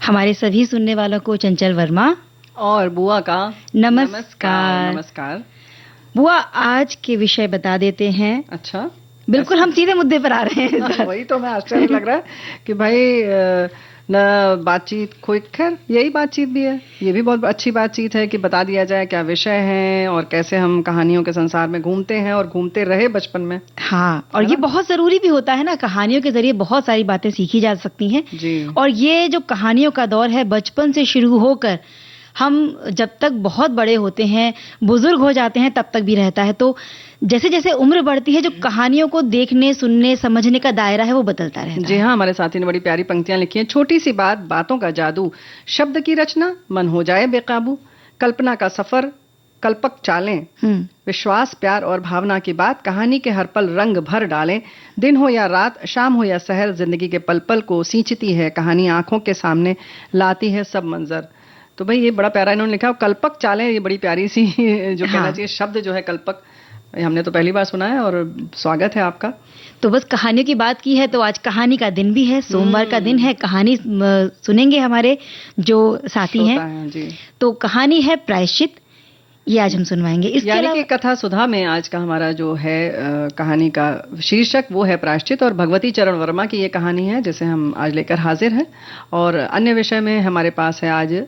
हमारे सभी सुनने वालों को चंचल वर्मा और बुआ का नमस्कार। नमस्कार। बुआ, आज के विषय बता देते हैं। अच्छा, बिल्कुल हम सीधे मुद्दे पर आ रहे हैं। वही तो मैं आश्चर्य लग रहा है कि भाई न बातचीत कोई, खैर यही बातचीत भी है, ये भी बहुत अच्छी बातचीत है कि बता दिया जाए क्या विषय है और कैसे हम कहानियों के संसार में घूमते हैं और घूमते रहे बचपन में। हाँ, और ये बहुत जरूरी भी होता है ना, कहानियों के जरिए बहुत सारी बातें सीखी जा सकती हैं जी। और ये जो कहानियों का दौर है बचपन से शुरू होकर हम जब तक बहुत बड़े होते हैं, बुजुर्ग हो जाते हैं, तब तक भी रहता है। तो जैसे जैसे उम्र बढ़ती है, जो कहानियों को देखने, सुनने, समझने का दायरा है वो बदलता रहता है। जी हाँ, हमारे साथी ने बड़ी प्यारी पंक्तियां लिखी हैं। छोटी सी बात, बातों का जादू, शब्द की रचना, मन हो जाए बेकाबू, कल्पना का सफर, कल्पक चालें, विश्वास, प्यार और भावना की बात कहानी के हर पल रंग भर डालें। दिन हो या रात, शाम हो या शहर, जिंदगी के पल पल को सींचती है कहानी, आंखों के सामने लाती है सब मंजर। तो भाई ये बड़ा प्यारा इन्होंने लिखा। कल्पक चालें, ये बड़ी प्यारी सी जो कहना चाहिए शब्द जो है कल्पक, हमने तो पहली बार सुना है और स्वागत है आपका। तो बस कहानियों की बात की है तो आज कहानी का दिन भी है, सोमवार का दिन है। कहानी सुनेंगे हमारे जो साथी हैं जी। तो कहानी है प्रायश्चित, ये आज हम सुनवाएंगे। इसके यानी कि कथा सुधा में आज का हमारा जो है कहानी का शीर्षक वो है प्रायश्चित और भगवती चरण वर्मा की ये कहानी है जिसे हम आज लेकर हाजिर हैं। और अन्य विषय में हमारे पास है आज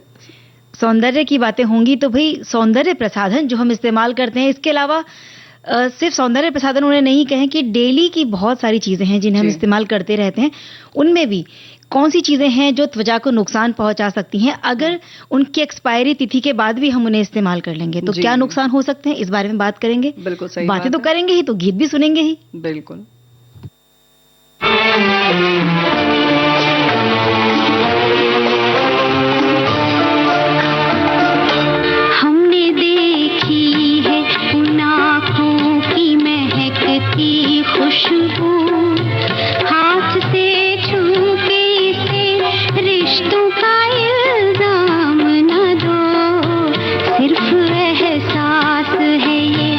सौंदर्य की बातें होंगी। तो भाई सौंदर्य प्रसाधन जो हम इस्तेमाल करते हैं, इसके अलावा सिर्फ सौंदर्य प्रसाधन उन्हें नहीं कहें कि डेली की बहुत सारी चीजें हैं जिन्हें हम इस्तेमाल करते रहते हैं, उनमें भी कौन सी चीजें हैं जो त्वचा को नुकसान पहुंचा सकती हैं। अगर उनकी एक्सपायरी तिथि के बाद भी हम उन्हें इस्तेमाल कर लेंगे तो क्या नुकसान हो सकते हैं, इस बारे में बात करेंगे। बिल्कुल सही बातें तो करेंगे ही तो गीत भी सुनेंगे ही। बिल्कुल। की खुशबू हाथ से छू के इसे रिश्तों का इल्जाम न दो, सिर्फ एहसास है ये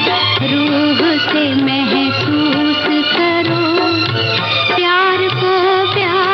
रूह से महसूस करो, प्यार को प्यार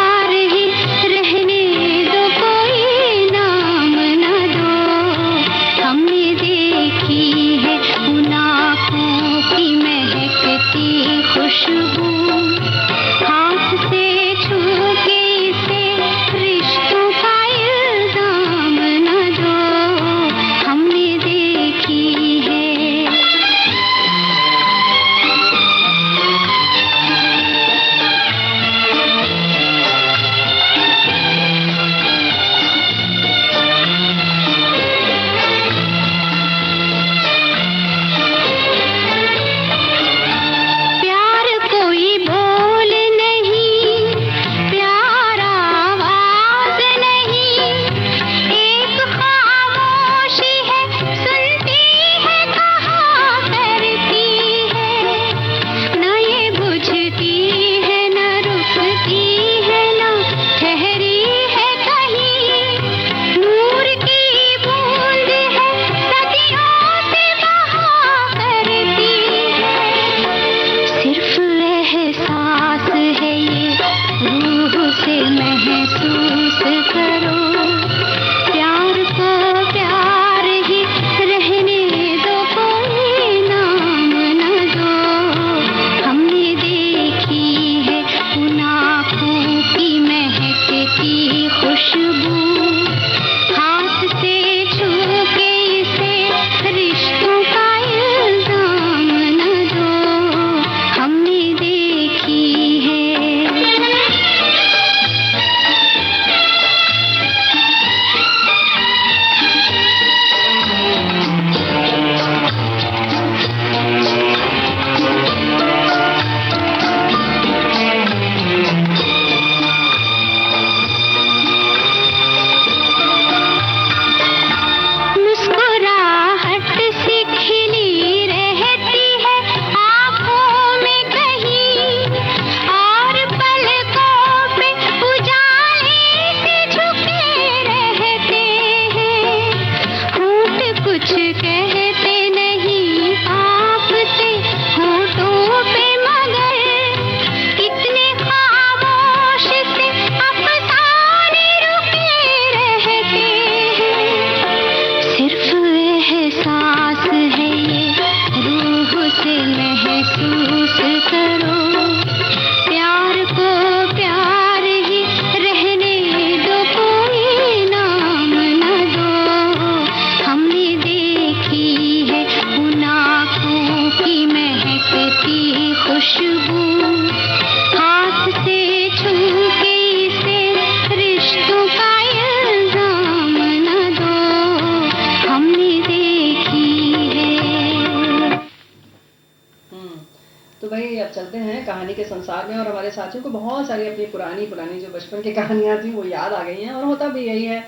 अब चलते हैं कहानी के संसार में और हमारे साथियों को बहुत सारी अपनी पुरानी जो बचपन की कहानियां थी वो याद आ गई हैं और होता भी यही है,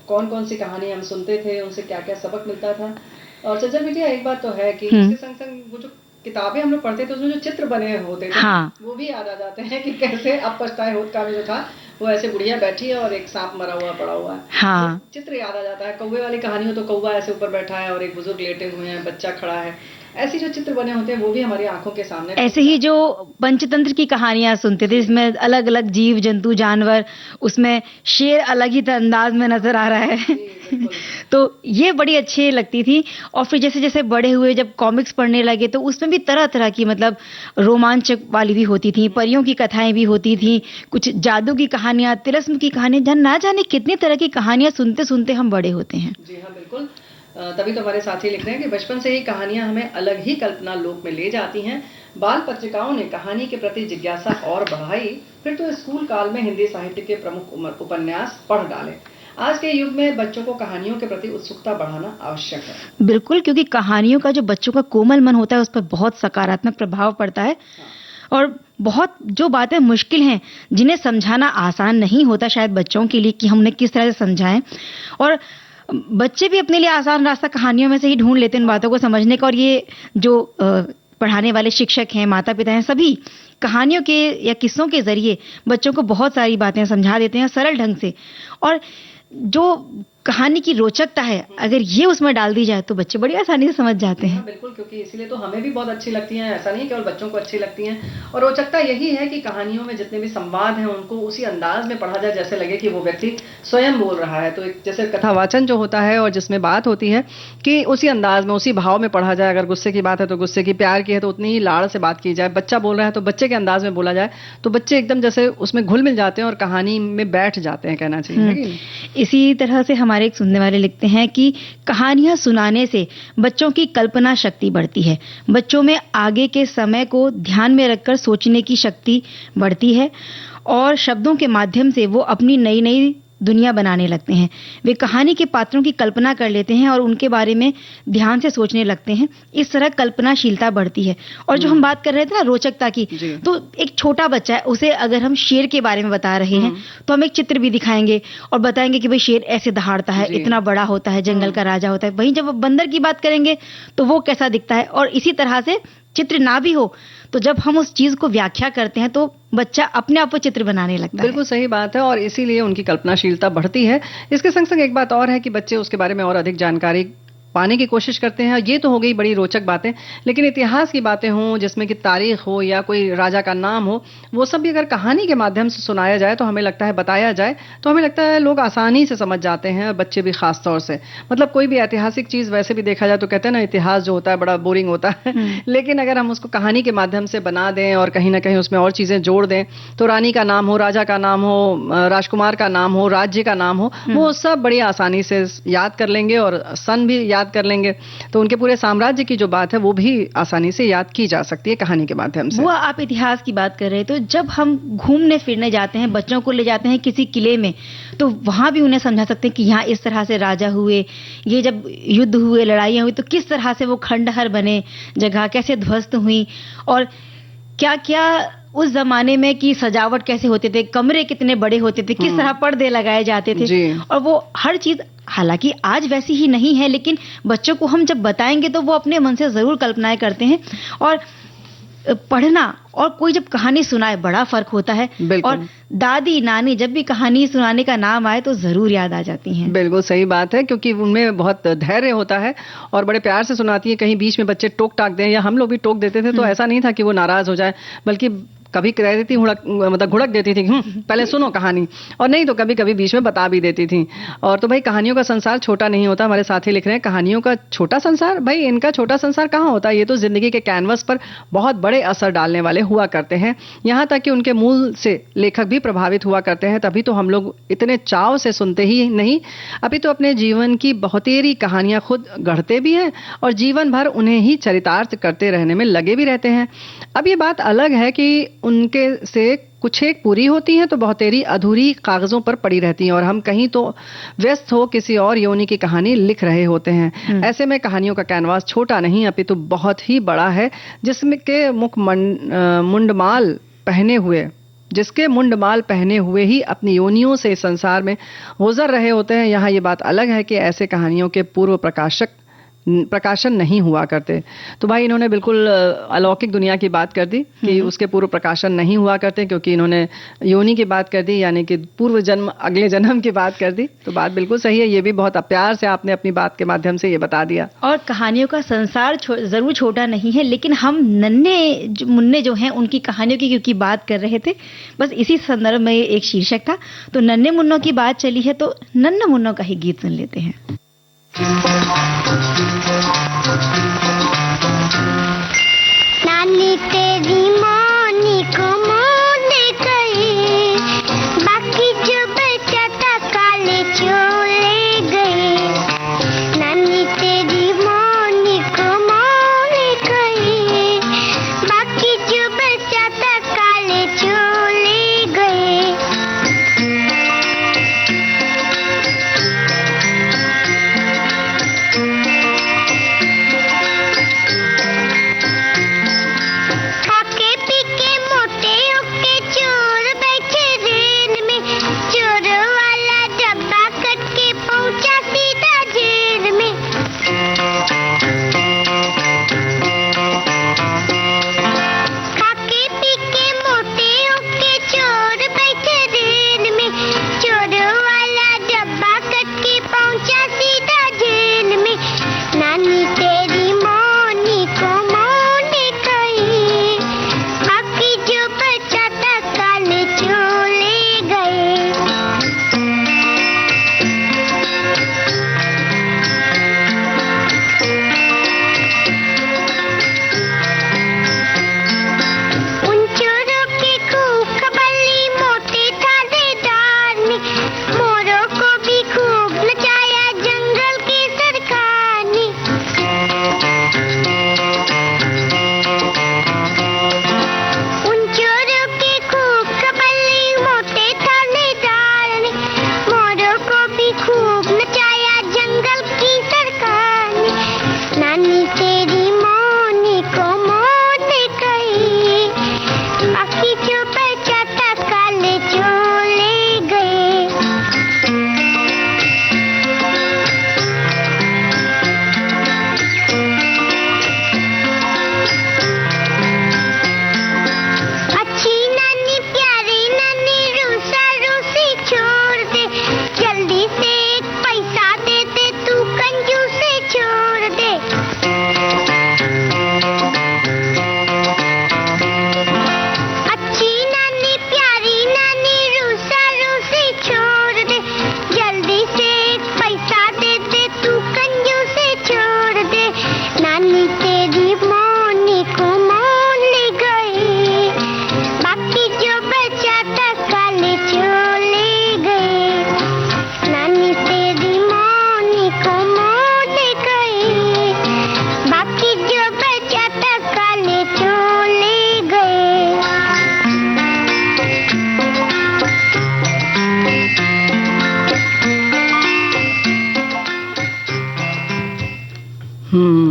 कौन कौन सी कहानी हम सुनते थे, उनसे क्या क्या सबक मिलता था। और चंचल बिटिया एक बात तो है कि इसके संग संग वो जो किताबें हम लोग पढ़ते थे उसमें जो चित्र बने होते थे वो भी याद आ जाते हैं कि कैसे अब पछताए होत का में जो था वो ऐसे बुढ़िया बैठी है और एक सांप मरा हुआ पड़ा हुआ है। तो चित्र याद आ जाता है। कौवे वाली कहानी हो तो कौवा ऐसे ऊपर बैठा है और एक बुजुर्ग लेटे हुए हैं, बच्चा खड़ा है, ऐसी जो चित्र बने होते हैं वो भी हमारी आंखों के सामने। ऐसे ही जो पंचतंत्र की कहानियां सुनते थे जिसमें अलग अलग जीव जंतु जानवर, उसमें शेर अलग ही अंदाज में नजर आ रहा है तो ये बड़ी अच्छी लगती थी। और फिर जैसे जैसे बड़े हुए जब कॉमिक्स पढ़ने लगे तो उसमें भी तरह तरह की मतलब रोमांचक वाली भी होती थी, परियों की कथाएं भी होती थी, कुछ जादू की कहानियां, तिलिस्म की कहानियां, ना जाने कितनी तरह की कहानियां सुनते सुनते हम बड़े होते हैं। जी हाँ बिल्कुल। तभी तो हमारे साथी लिख रहे हैं कि बचपन से ही कहानियां हमें अलग ही कल्पना लोक में ले जाती हैं। बाल पत्रिकाओं ने कहानी के प्रति जिज्ञासा और बढ़ाई, फिर तो स्कूल काल में हिंदी साहित्य के प्रमुख उपन्यास पढ़ डाले। आज के युग में बच्चों को कहानियों के प्रति उत्सुकता बढ़ाना आवश्यक है। बिल्कुल, क्योंकि कहानियों का जो बच्चों का कोमल मन होता है उस पर बहुत सकारात्मक प्रभाव पड़ता है। और बहुत जो बातें मुश्किल हैं जिन्हें समझाना आसान नहीं होता शायद बच्चों के लिए कि हम उन्हें किस तरह से समझाएं, और बच्चे भी अपने लिए आसान रास्ता कहानियों में से ही ढूंढ लेते हैं इन बातों को समझने का। और ये जो पढ़ाने वाले शिक्षक हैं, माता पिता हैं, सभी कहानियों के या किस्सों के जरिए बच्चों को बहुत सारी बातें समझा देते हैं सरल ढंग से। और जो कहानी की रोचकता है अगर ये उसमें डाल दी जाए तो बच्चे बड़ी आसानी से समझ जाते हैं। बिल्कुल, क्योंकि इसीलिए तो हमें भी बहुत अच्छी लगती हैं, ऐसा नहीं केवल बच्चों को अच्छी लगती हैं। और रोचकता यही है कि कहानियों में जितने भी संवाद हैं उनको उसी अंदाज में पढ़ा जाए जैसे लगे कि वो व्यक्ति स्वयं बोल रहा है। तो एक जैसे कथावाचन जो होता है और जिसमें बात होती है कि उसी अंदाज में उसी भाव में पढ़ा जाए। अगर गुस्से की बात है तो गुस्से की, प्यार की है तो उतनी ही लाड़ से बात की जाए, बच्चा बोल रहा है तो बच्चे के अंदाज में बोला जाए, तो बच्चे एकदम जैसे उसमें घुल मिल जाते हैं और कहानी में बैठ जाते हैं, कहना चाहिए। इसी तरह से हमारे एक सुनने वाले लिखते हैं कि कहानियां सुनाने से बच्चों की कल्पना शक्ति बढ़ती है, बच्चों में आगे के समय को ध्यान में रखकर सोचने की शक्ति बढ़ती है और शब्दों के माध्यम से वो अपनी नई नई दुनिया बनाने लगते हैं। वे कहानी के पात्रों की कल्पना कर लेते हैं और उनके बारे में ध्यान से सोचने लगते हैं। इस तरह कल्पनाशीलता बढ़ती है। और जो हम बात कर रहे थे ना रोचकता की, तो एक छोटा बच्चा है, उसे अगर हम शेर के बारे में बता रहे हैं तो हम एक चित्र भी दिखाएंगे और बताएंगे कि भाई शेर ऐसे दहाड़ता है, इतना बड़ा होता है, जंगल का राजा होता है। वहीं जब बंदर की बात करेंगे तो वो कैसा दिखता है। और इसी तरह से चित्र ना भी हो तो जब हम उस चीज को व्याख्या करते हैं तो बच्चा अपने आप को चित्र बनाने लगता है। बिल्कुल सही बात है और इसीलिए उनकी कल्पनाशीलता बढ़ती है। इसके संग संग एक बात और है कि बच्चे उसके बारे में और अधिक जानकारी पाने की कोशिश करते हैं। ये तो हो गई बड़ी रोचक बातें, लेकिन इतिहास की बातें हों जिसमें कि तारीख हो या कोई राजा का नाम हो, वो सब भी अगर कहानी के माध्यम से सुनाया जाए तो हमें लगता है, बताया जाए तो हमें लगता है लोग आसानी से समझ जाते हैं, बच्चे भी खास तौर से। मतलब कोई भी ऐतिहासिक चीज वैसे भी देखा जाए तो कहते हैं ना इतिहास जो होता है बड़ा बोरिंग होता है लेकिन अगर हम उसको कहानी के माध्यम से बना दें और कहीं ना कहीं उसमें और चीजें जोड़ दें तो रानी का नाम हो, राजा का नाम हो, राजकुमार का नाम हो, राज्य का नाम हो, वो सब बड़ी आसानी से याद कर लेंगे और सन भी याद कर लेंगे। तो उनके पूरे साम्राज्य की जो बात है वो भी आसानी से याद की जा सकती है कहानी के माध्यम से। वो आप इतिहास की बात कर रहे हैं तो जब हम घूमने फिरने जाते हैं, बच्चों को ले जाते हैं किसी किले में, तो वहां भी उन्हें समझा सकते हैं कि यहाँ इस तरह से राजा हुए, ये जब युद्ध हुए, लड़ाइयां हुई तो किस तरह से वो खंडहर बने, जगह कैसे ध्वस्त हुई और क्या क्या उस जमाने में की सजावट कैसे होते थे, कमरे कितने बड़े होते थे, किस तरह पर्दे लगाए जाते थे। और वो हर चीज हालांकि आज वैसी ही नहीं है, लेकिन बच्चों को हम जब बताएंगे तो वो अपने मन से जरूर कल्पनाएं करते हैं। और पढ़ना और कोई जब कहानी सुनाए बड़ा फर्क होता है। और दादी नानी जब भी कहानी सुनाने का नाम आए तो जरूर याद आ जाती हैं। बिल्कुल सही बात है, क्योंकि उनमें बहुत धैर्य होता है और बड़े प्यार से सुनाती है। कहीं बीच में बच्चे टोक टाक दें या हम लोग भी टोक देते थे तो ऐसा नहीं था कि वो नाराज हो जाए, बल्कि कभी कह देती मतलब घुड़क देती थी पहले सुनो कहानी, और नहीं तो कभी कभी बीच में बता भी देती थी। और तो भाई कहानियों का संसार छोटा नहीं होता। हमारे साथी लिख रहे हैं कहानियों का छोटा संसार, भाई इनका छोटा संसार कहाँ होता है, ये तो जिंदगी के कैनवस पर बहुत बड़े असर डालने वाले हुआ करते हैं। यहाँ तक कि उनके मूल से लेखक भी प्रभावित हुआ करते हैं। तभी तो हम लोग इतने चाव से सुनते ही नहीं, अभी तो अपने जीवन की बहुतेरी कहानियां खुद गढ़ते भी हैं और जीवन भर उन्हें ही चरितार्थ करते रहने में लगे भी रहते हैं। अब ये बात अलग है कि उनके से कुछ एक पूरी होती हैं तो बहुतेरी अधूरी कागजों पर पड़ी रहती हैं और हम कहीं तो व्यस्त हो किसी और योनि की कहानी लिख रहे होते हैं। ऐसे में कहानियों का कैनवास छोटा नहीं अपितु बहुत ही बड़ा है, जिसमें के मुंडमाल पहने हुए ही अपनी योनियों से संसार में गुजर रहे होते हैं। यहाँ ये बात अलग है कि ऐसे कहानियों के पूर्व प्रकाशन नहीं हुआ करते। तो भाई इन्होंने बिल्कुल अलौकिक दुनिया की बात कर दी कि उसके पूर्व प्रकाशन नहीं हुआ करते, क्योंकि इन्होंने योनि की बात कर दी, यानी कि पूर्व जन्म अगले जन्म की बात कर दी। तो बात बिल्कुल सही है, ये भी बहुत प्यार से आपने अपनी बात के माध्यम से ये बता दिया। और कहानियों का संसार जरूर छोटा नहीं है, लेकिन हम नन्हे मुन्ने जो हैं उनकी कहानियों की क्योंकि बात कर रहे थे, बस इसी संदर्भ में एक शीर्षक था। तो नन्हे मुन्नों की बात चली है तो नन्हे मुन्नों का ही गीत सुन लेते हैं। नानी तेरी मोनी को मोने गए, बाकी जो बचा था काले चोले गए। नानी तेरी मोनी को मोने गए, बाकी जो बचा था काले चोले गए।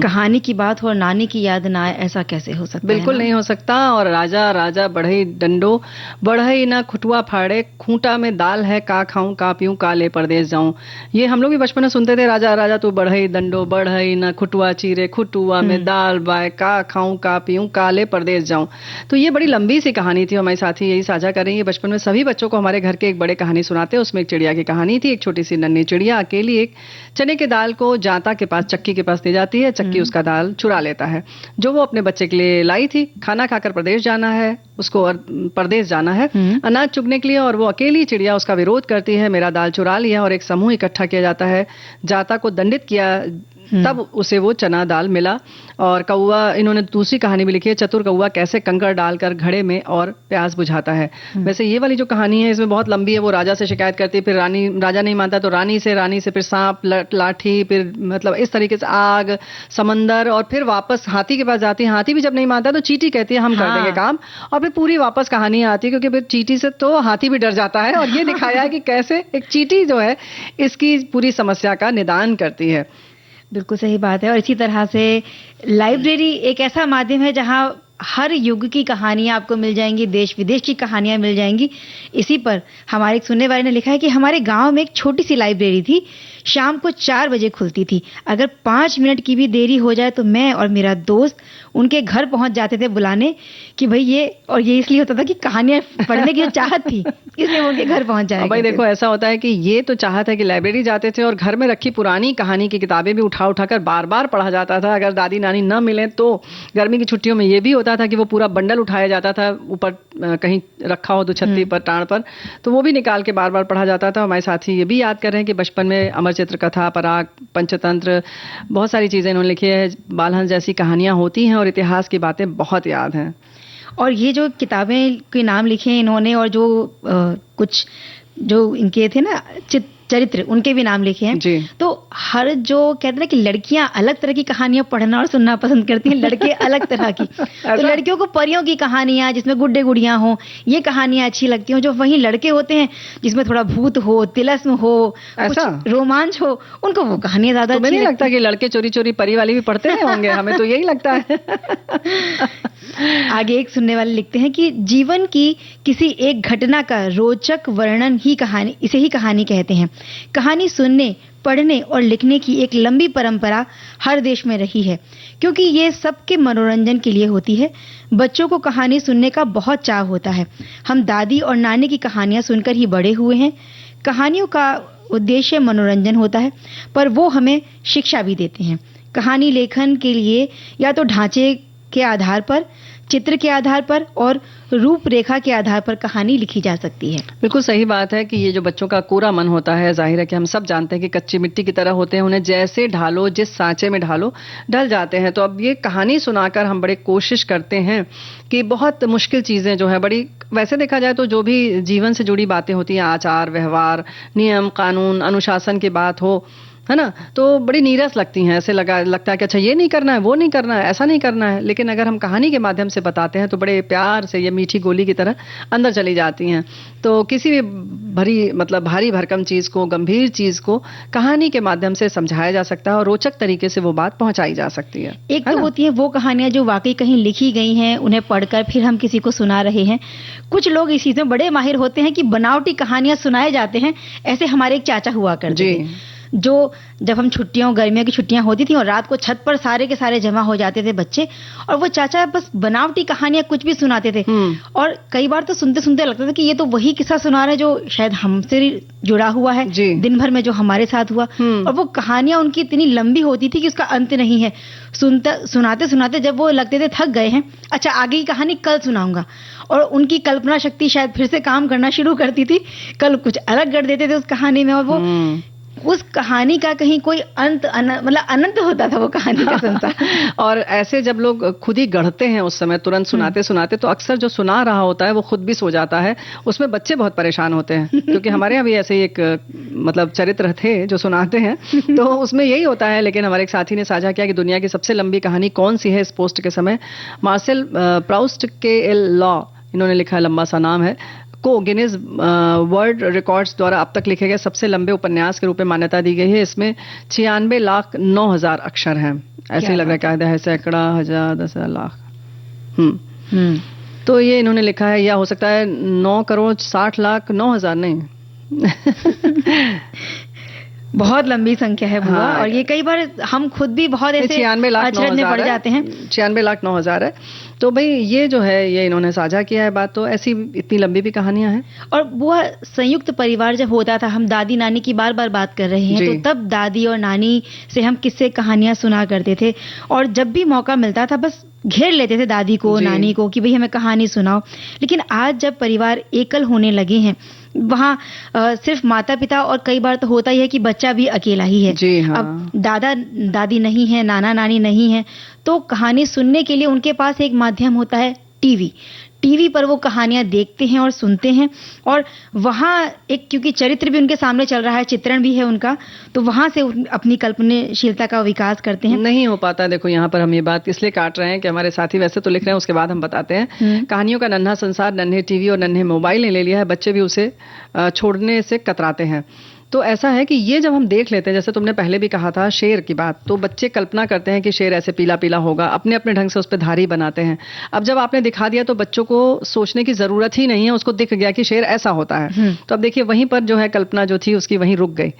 कहानी की बात हो और नानी की याद ना आए, ऐसा कैसे हो सकता है? बिल्कुल नहीं हो सकता। और राजा राजा बढ़ई डंडो, बढ़ई ना खुटुआ फाड़े, खूंटा में दाल है का खाऊं का पीऊं काले परदेस जाऊं। ये हम लोग भी बचपन में सुनते थे, राजा राजा तू बढ़ई डंडो, बढ़ई ना खुटुआ चीरे, खुटुआ में दाल बाय का खाऊं का पीऊं काले परदेस जाऊं। तो ये बड़ी लंबी सी कहानी थी, हमारे साथी यही साझा कर रही है। बचपन में सभी बच्चों को हमारे घर के एक बड़े कहानी सुनाते, उसमें एक चिड़िया की कहानी थी। एक छोटी सी नन्ही चिड़िया अकेली एक चने के दाल को जाता के पास, चक्की के पास ले जाती है। चक्की उसका दाल चुरा लेता है जो वो अपने बच्चे के लिए लाई थी। खाना खाकर प्रदेश जाना है उसको, और परदेश जाना है अनाज चुगने के लिए, और वो अकेली चिड़िया उसका विरोध करती है, मेरा दाल चुरा लिया। और एक समूह इकट्ठा किया जाता है, जाता को दंडित किया तब उसे वो चना दाल मिला। और कौवा, इन्होंने दूसरी कहानी भी लिखी है, चतुर कौवा कैसे कंकड़ डालकर घड़े में और प्यास बुझाता है। वैसे ये वाली जो कहानी है इसमें बहुत लंबी है। वो राजा से शिकायत करती है, फिर राजा नहीं मानता तो रानी से फिर सांप, लाठी, फिर मतलब इस तरीके से आग, समंदर, और फिर वापस हाथी के पास जाती है। हाथी भी जब नहीं मानता तो चींटी कहती है हम कर देंगे काम, और फिर पूरी वापस कहानी आती है, क्योंकि फिर चींटी से तो हाथी भी डर जाता है। और ये दिखाया है कि कैसे एक चींटी जो है इसकी पूरी समस्या का निदान करती है। बिल्कुल सही बात है। और इसी तरह से लाइब्रेरी एक ऐसा माध्यम है जहां हर युग की कहानियां आपको मिल जाएंगी, देश विदेश की कहानियां मिल जाएंगी। इसी पर हमारे एक सुनने वाले ने लिखा है कि हमारे गांव में एक छोटी सी लाइब्रेरी थी, शाम को 4 बजे खुलती थी। अगर 5 मिनट की भी देरी हो जाए तो मैं और मेरा दोस्त उनके घर पहुंच जाते थे बुलाने कि भाई ये, और ये इसलिए होता था कि कहानियां पढ़ने की जो चाहत थी इसलिए वो उनके घर पहुंच जाए। भाई देखो, ऐसा होता है कि ये तो चाहत है कि लाइब्रेरी जाते थे और घर में रखी पुरानी कहानी की किताबें भी उठा कर बार बार पढ़ा जाता था। अगर दादी नानी न मिले तो गर्मी की छुट्टियों में ये भी होता था कि वो पूरा बंडल उठाया जाता था, ऊपर कहीं रखा हो दुछत्ती पर, टाण पर, तो वो भी निकाल के बार बार पढ़ा जाता था। हमारे साथी ये भी याद कर रहे हैं कि बचपन में अमर चित्र कथा, पराग, पंचतंत्र, बहुत सारी चीजें इन्होंने लिखी है। बालहंस जैसी कहानियां होती हैं और इतिहास की बातें बहुत याद हैं। और ये जो किताबें के नाम लिखे हैं इन्होंने, और जो कुछ जो इनके थे ना चरित्र, उनके भी नाम लिखे हैं जी। तो हर जो कहते हैं ना कि लड़कियां अलग तरह की कहानियां पढ़ना और सुनना पसंद करती हैं, लड़के अलग तरह की। तो लड़कियों को परियों की कहानियां जिसमें गुड्डे गुड़ियां हो, ये कहानियां अच्छी लगती हैं। जो वहीं लड़के होते हैं जिसमें थोड़ा भूत हो, तिलस्म हो, कुछ रोमांच हो, उनको वो कहानियां ज्यादा अच्छी नहीं लगता कि लड़के चोरी चोरी परी वाली भी पढ़ते हैं होंगे? हमें तो यही लगता है। आगे एक सुनने वाले लिखते हैं कि जीवन की किसी एक घटना का रोचक वर्णन ही कहानी, इसे ही कहानी कहते हैं। कहानी सुनने, पढ़ने और लिखने की एक लंबी परंपरा हर देश में रही है, क्योंकि ये सबके मनोरंजन के लिए होती है। बच्चों को कहानी सुनने का बहुत चाव होता है। हम दादी और नानी की कहानियां सुनकर ही बड़े हुए हैं। कहानियों का उद्देश्य मनोरंजन होता है, पर वो हमें शिक्षा भी देते हैं। कहानी लेखन के लिए या तो ढांचे के आधार पर, चित्र के आधार पर और रूपरेखा के आधार पर कहानी लिखी जा सकती है। बिल्कुल सही बात है कि ये जो बच्चों का कोरा मन होता है, जाहिर है कि हम सब जानते हैं कि कच्ची मिट्टी की तरह होते हैं, उन्हें जैसे ढालो, जिस सांचे में ढालो, ढल जाते हैं। तो अब ये कहानी सुनाकर हम बड़े कोशिश करते हैं कि बहुत मुश्किल चीजें जो है, बड़ी वैसे देखा जाए तो जो भी जीवन से जुड़ी बातें होती हैं, आचार व्यवहार, नियम कानून, अनुशासन की बात हो, है ना, तो बड़ी नीरस लगती हैं। ऐसे लगता है कि अच्छा ये नहीं करना है, वो नहीं करना है, ऐसा नहीं करना है। लेकिन अगर हम कहानी के माध्यम से बताते हैं तो बड़े प्यार से ये मीठी गोली की तरह अंदर चली जाती हैं। तो किसी भी भारी भरकम चीज को, गंभीर चीज को कहानी के माध्यम से समझाया जा सकता है और रोचक तरीके से वो बात पहुंचाई जा सकती है। एक तो होती है वो कहानियां जो वाकई कहीं लिखी गई हैं, उन्हें पढ़कर फिर हम किसी को सुना रहे हैं। कुछ लोग इस चीज में बड़े माहिर होते हैं कि बनावटी कहानियां सुनाए जाते हैं। ऐसे हमारे एक चाचा हुआ करते थे, जो जब हम गर्मियों की छुट्टियां होती थी और रात को छत पर सारे के सारे जमा हो जाते थे बच्चे, और वो चाचा बस बनावटी कहानियां कुछ भी सुनाते थे। और कई बार तो सुनते सुनते लगता था कि ये तो वही किस्सा सुना रहे जो शायद हमसे जुड़ा हुआ है, दिन भर में जो हमारे साथ हुआ। और वो कहानियां उनकी इतनी लंबी होती थी कि उसका अंत नहीं है। सुनाते सुनाते जब वो लगते थे थक गए हैं, अच्छा आगे की कहानी कल सुनाऊंगा, और उनकी कल्पना शक्ति शायद फिर से काम करना शुरू करती थी। कल कुछ अलग कर देते थे उस कहानी में, और वो उस कहानी का कहीं कोई अंत अनंत होता था वो कहानी का संसार। और ऐसे जब लोग खुद ही गढ़ते हैं उस समय तुरंत सुनाते सुनाते, तो अक्सर जो सुना रहा होता है वो खुद भी सो जाता है। उसमें बच्चे बहुत परेशान होते हैं, क्योंकि हमारे यहाँ भी ऐसे ही एक चरित्र थे जो सुनाते हैं, तो उसमें यही होता है। लेकिन हमारे एक साथी ने साझा किया कि दुनिया की सबसे लंबी कहानी कौन सी है इस पोस्ट के समय। मार्सेल प्राउस्ट के एल लॉ, इन्होंने लिखा है, लंबा सा नाम है, को गिनीज वर्ल्ड रिकॉर्ड्स द्वारा अब तक लिखे गए सबसे लंबे उपन्यास के रूप में मान्यता दी गई है। इसमें 96,09,000 अक्षर हैं। ऐसे ही लग रहा है, कायदा है, सैकड़ा, हजार, 10,000, लाख। तो ये इन्होंने लिखा है, या हो सकता है 9,60,09,000 नहीं। बहुत लंबी संख्या है बुआ। और ये कई बार हम खुद भी बहुत ऐसे 96,09,000 पड़ जाते हैं। 96,09,000 है। तो भाई ये जो है, ये इन्होंने साझा किया है बात। तो ऐसी इतनी लंबी भी कहानियां हैं। और बुआ, संयुक्त परिवार जब होता था, हम दादी नानी की बार बार बात कर रहे हैं, तो तब दादी और नानी से हम किस्से कहानियां सुना करते थे, और जब भी मौका मिलता था बस घेर लेते थे दादी को, नानी को कि भाई हमें कहानी सुनाओ। लेकिन आज जब परिवार एकल होने लगे हैं वहाँ सिर्फ माता पिता और कई बार तो होता ही है कि बच्चा भी अकेला ही है। जी हाँ। अब दादा दादी नहीं है, नाना नानी नहीं है, तो कहानी सुनने के लिए उनके पास एक माध्यम होता है टीवी। टीवी पर वो कहानियां देखते हैं और सुनते हैं, और वहाँ एक क्योंकि चरित्र भी उनके सामने चल रहा है, चित्रण भी है उनका, तो वहां से अपनी कल्पनाशीलता का विकास करते हैं। नहीं हो पाता। देखो यहाँ पर हम ये बात इसलिए काट रहे हैं कि हमारे साथी वैसे तो लिख रहे हैं, उसके बाद हम बताते हैं। कहानियों का नन्हा संसार नन्हे टीवी और नन्हे मोबाइल ने ले लिया है, बच्चे भी उसे छोड़ने से कतराते हैं। तो ऐसा है कि ये जब हम देख लेते हैं, जैसे तुमने पहले भी कहा था शेर की बात, तो बच्चे कल्पना करते हैं कि शेर ऐसे पीला पीला होगा, अपने अपने ढंग से उस पर धारी बनाते हैं। अब जब आपने दिखा दिया तो बच्चों को सोचने की जरूरत ही नहीं है, उसको दिख गया कि शेर ऐसा होता है। तो अब देखिए वहीं पर जो है कल्पना जो थी उसकी वहीं रुक गई।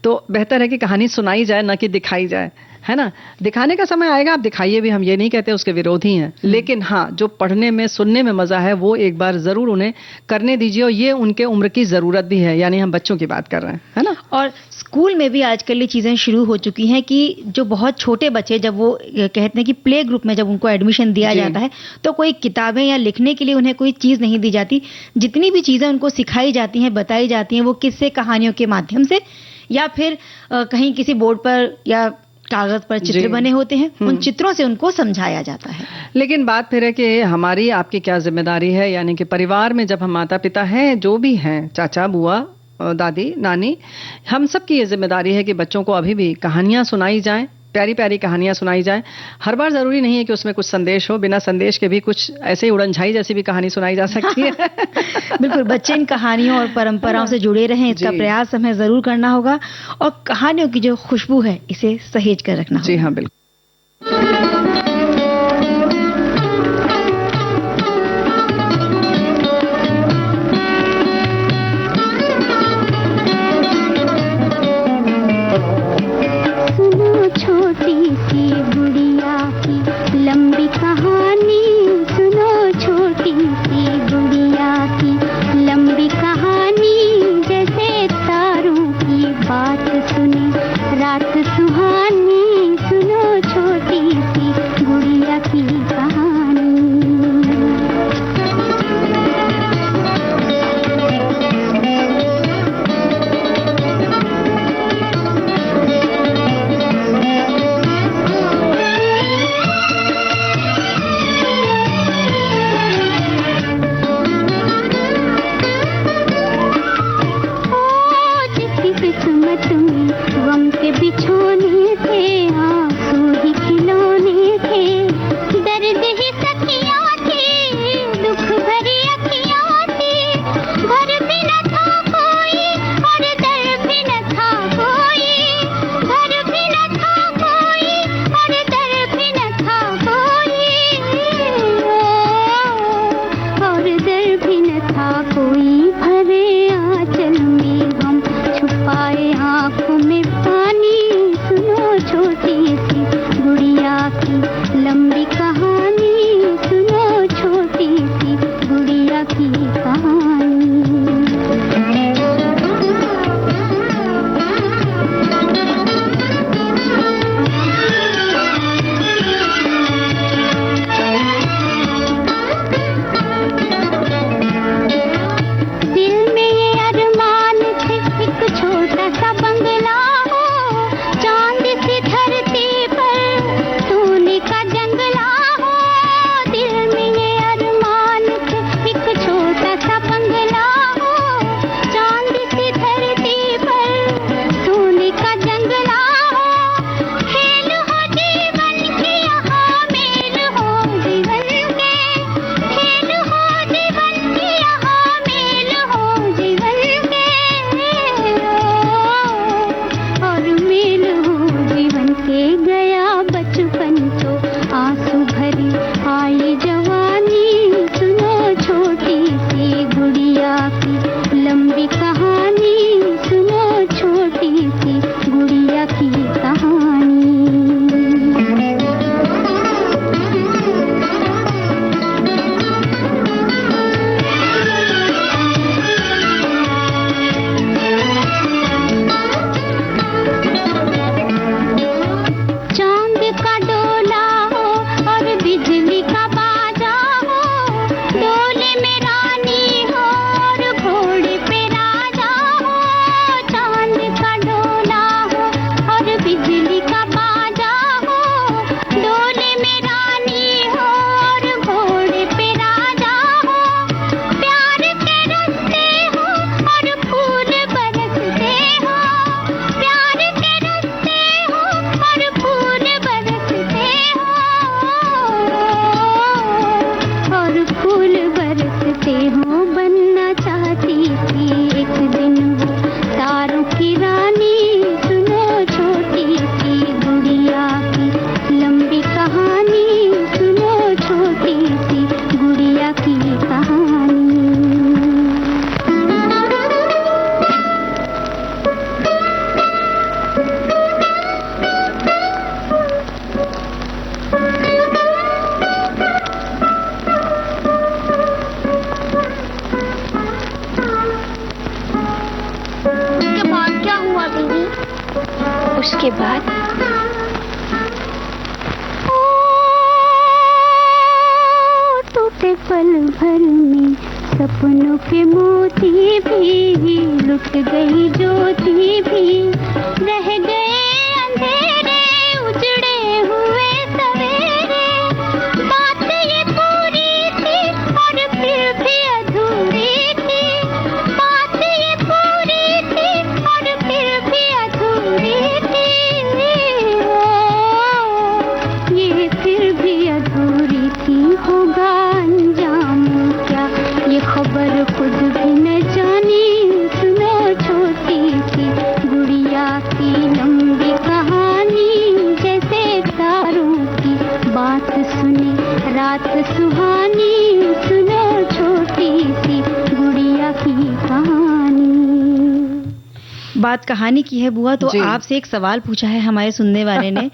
तो बेहतर है कि कहानी सुनाई जाए, न कि दिखाई जाए, है ना। दिखाने का समय आएगा, आप दिखाइए भी, हम ये नहीं कहते उसके विरोधी हैं, लेकिन हाँ जो पढ़ने में सुनने में मजा है वो एक बार जरूर उन्हें करने दीजिए, और ये उनके उम्र की जरूरत भी है, यानी हम बच्चों की बात कर रहे हैं, है ना। और स्कूल में भी आजकल ये चीजें शुरू हो चुकी हैं कि जो बहुत छोटे बच्चे, जब वो कहते हैं कि प्ले ग्रुप में जब उनको एडमिशन दिया जाता है, तो कोई किताबें या लिखने के लिए उन्हें कोई चीज नहीं दी जाती। जितनी भी चीजें उनको सिखाई जाती हैं, बताई जाती हैं, वो किस्से कहानियों के माध्यम से या फिर कहीं किसी बोर्ड पर या कागज पर चित्र बने होते हैं, उन चित्रों से उनको समझाया जाता है। लेकिन बात फिर है कि हमारी आपकी क्या जिम्मेदारी है, यानी कि परिवार में जब हम माता पिता हैं, जो भी हैं, चाचा बुआ दादी नानी, हम सब की ये जिम्मेदारी है कि बच्चों को अभी भी कहानियां सुनाई जाएं, प्यारी प्यारी कहानियां सुनाई जाएं। हर बार जरूरी नहीं है कि उसमें कुछ संदेश हो, बिना संदेश के भी कुछ ऐसे ही उड़नझाई जैसी भी कहानी सुनाई जा सकती है। बिल्कुल, बच्चे इन कहानियों और परंपराओं से जुड़े रहें, इसका प्रयास हमें जरूर करना होगा, और कहानियों की जो खुशबू है इसे सहेज कर रखना होगा। जी हाँ, बिल्कुल। चांद सी धरती पर सोने का जंगला के बाद। टूटे पल भर में सपनों के मोती भी, लुट गई ज्योति भी, रह गए अंधेरे उजड़े हुए सवेरे। बात ये पूरी थी और फिर भी अधूरी थी, बात ये पूरी थी और फिर भी अधूरी थी, ये फिर भी अधूरी थी। होगा अंजाम क्या ये खबर खुद भी न जानी, सुनो छोटी सी गुड़िया की लंबी कहानी, जैसे तारों की बात सुनी रात सुहानी, सुनो छोटी सी गुड़िया की कहानी। बात कहानी की है बुआ, तो आपसे एक सवाल पूछा है हमारे सुनने वाले ने।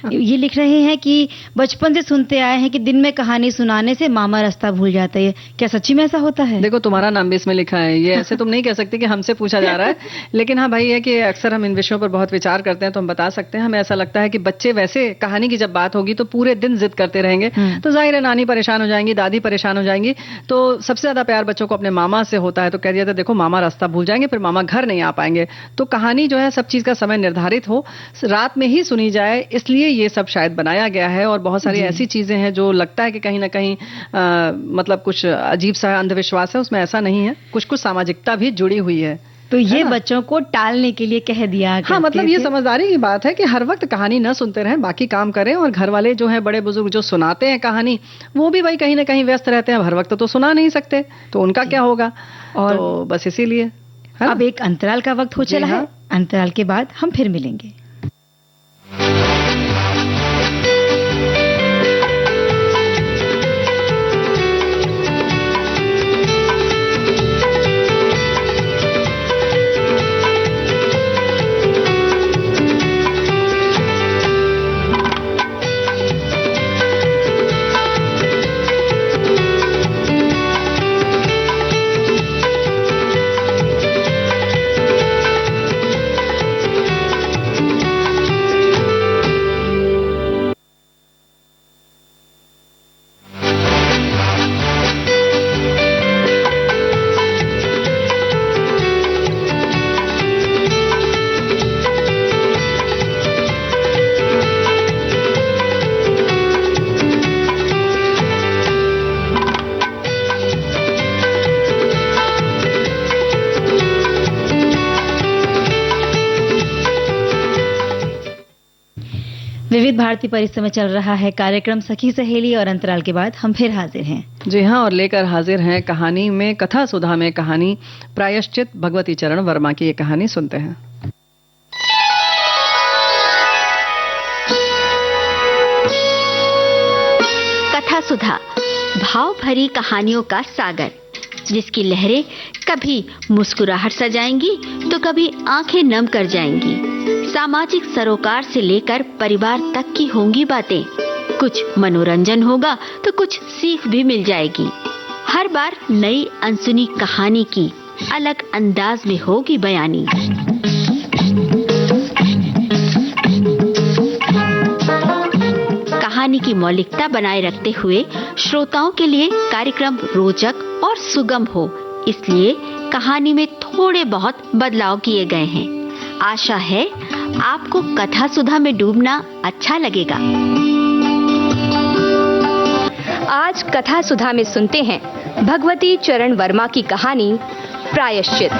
ये लिख रहे हैं कि बचपन से सुनते आए हैं कि दिन में कहानी सुनाने से मामा रास्ता भूल जाता है। क्या सच्ची में ऐसा होता है? देखो, तुम्हारा नाम भी इसमें लिखा है, ये ऐसे तुम नहीं कह सकते कि हमसे पूछा जा रहा है। लेकिन हाँ भाई, है कि अक्सर हम इन विषयों पर बहुत विचार करते हैं, तो हम बता सकते हैं। हमें ऐसा लगता है कि बच्चे वैसे कहानी की जब बात होगी तो पूरे दिन जिद करते रहेंगे, तो जाहिर है नानी परेशान हो जाएंगी, दादी परेशान हो जाएंगी। तो सबसे ज्यादा प्यार बच्चों को अपने मामा से होता है, तो कह दिया था देखो मामा रास्ता भूल जाएंगे, फिर मामा घर नहीं आ पाएंगे। तो कहानी जो है सब चीज का समय निर्धारित हो, रात में ही सुनी जाए, इसलिए ये सब शायद बनाया गया है। और बहुत सारी ऐसी चीजें हैं जो लगता है कि कहीं ना कहीं मतलब कुछ अजीब सा अंधविश्वास है, उसमें ऐसा नहीं है, कुछ कुछ सामाजिकता भी जुड़ी हुई है। तो ये बच्चों को टालने के लिए कह दिया। हाँ, मतलब ये समझदारी की बात है कि हर वक्त कहानी न सुनते रहें, बाकी काम करें। और घर वाले जो हैं, बड़े बुजुर्ग जो सुनाते हैं कहानी, वो भी भाई कहीं ना कहीं व्यस्त रहते हैं, हर वक्त तो सुना नहीं सकते, तो उनका क्या होगा। और तो बस इसीलिए अब एक अंतराल का वक्त हो चला है। अंतराल के बाद हम फिर मिलेंगे। विविध भारती परिसर में चल रहा है कार्यक्रम सखी सहेली, और अंतराल के बाद हम फिर हाजिर हैं। जी हाँ, और लेकर हाजिर हैं कहानी में, कथा सुधा में कहानी प्रायश्चित, भगवती चरण वर्मा की ये कहानी सुनते हैं। कथा सुधा, भाव भरी कहानियों का सागर, जिसकी लहरें कभी मुस्कुराहट सजाएंगी तो कभी आंखें नम कर जाएंगी। सामाजिक सरोकार से लेकर परिवार तक की होंगी बातें, कुछ मनोरंजन होगा तो कुछ सीख भी मिल जाएगी। हर बार नई अनसुनी कहानी की अलग अंदाज में होगी बयानी। कहानी की मौलिकता बनाए रखते हुए श्रोताओं के लिए कार्यक्रम रोचक और सुगम हो, इसलिए कहानी में थोड़े बहुत बदलाव किए गए हैं। आशा है आपको कथा सुधा में डूबना अच्छा लगेगा। आज कथा सुधा में सुनते हैं भगवती चरण वर्मा की कहानी प्रायश्चित।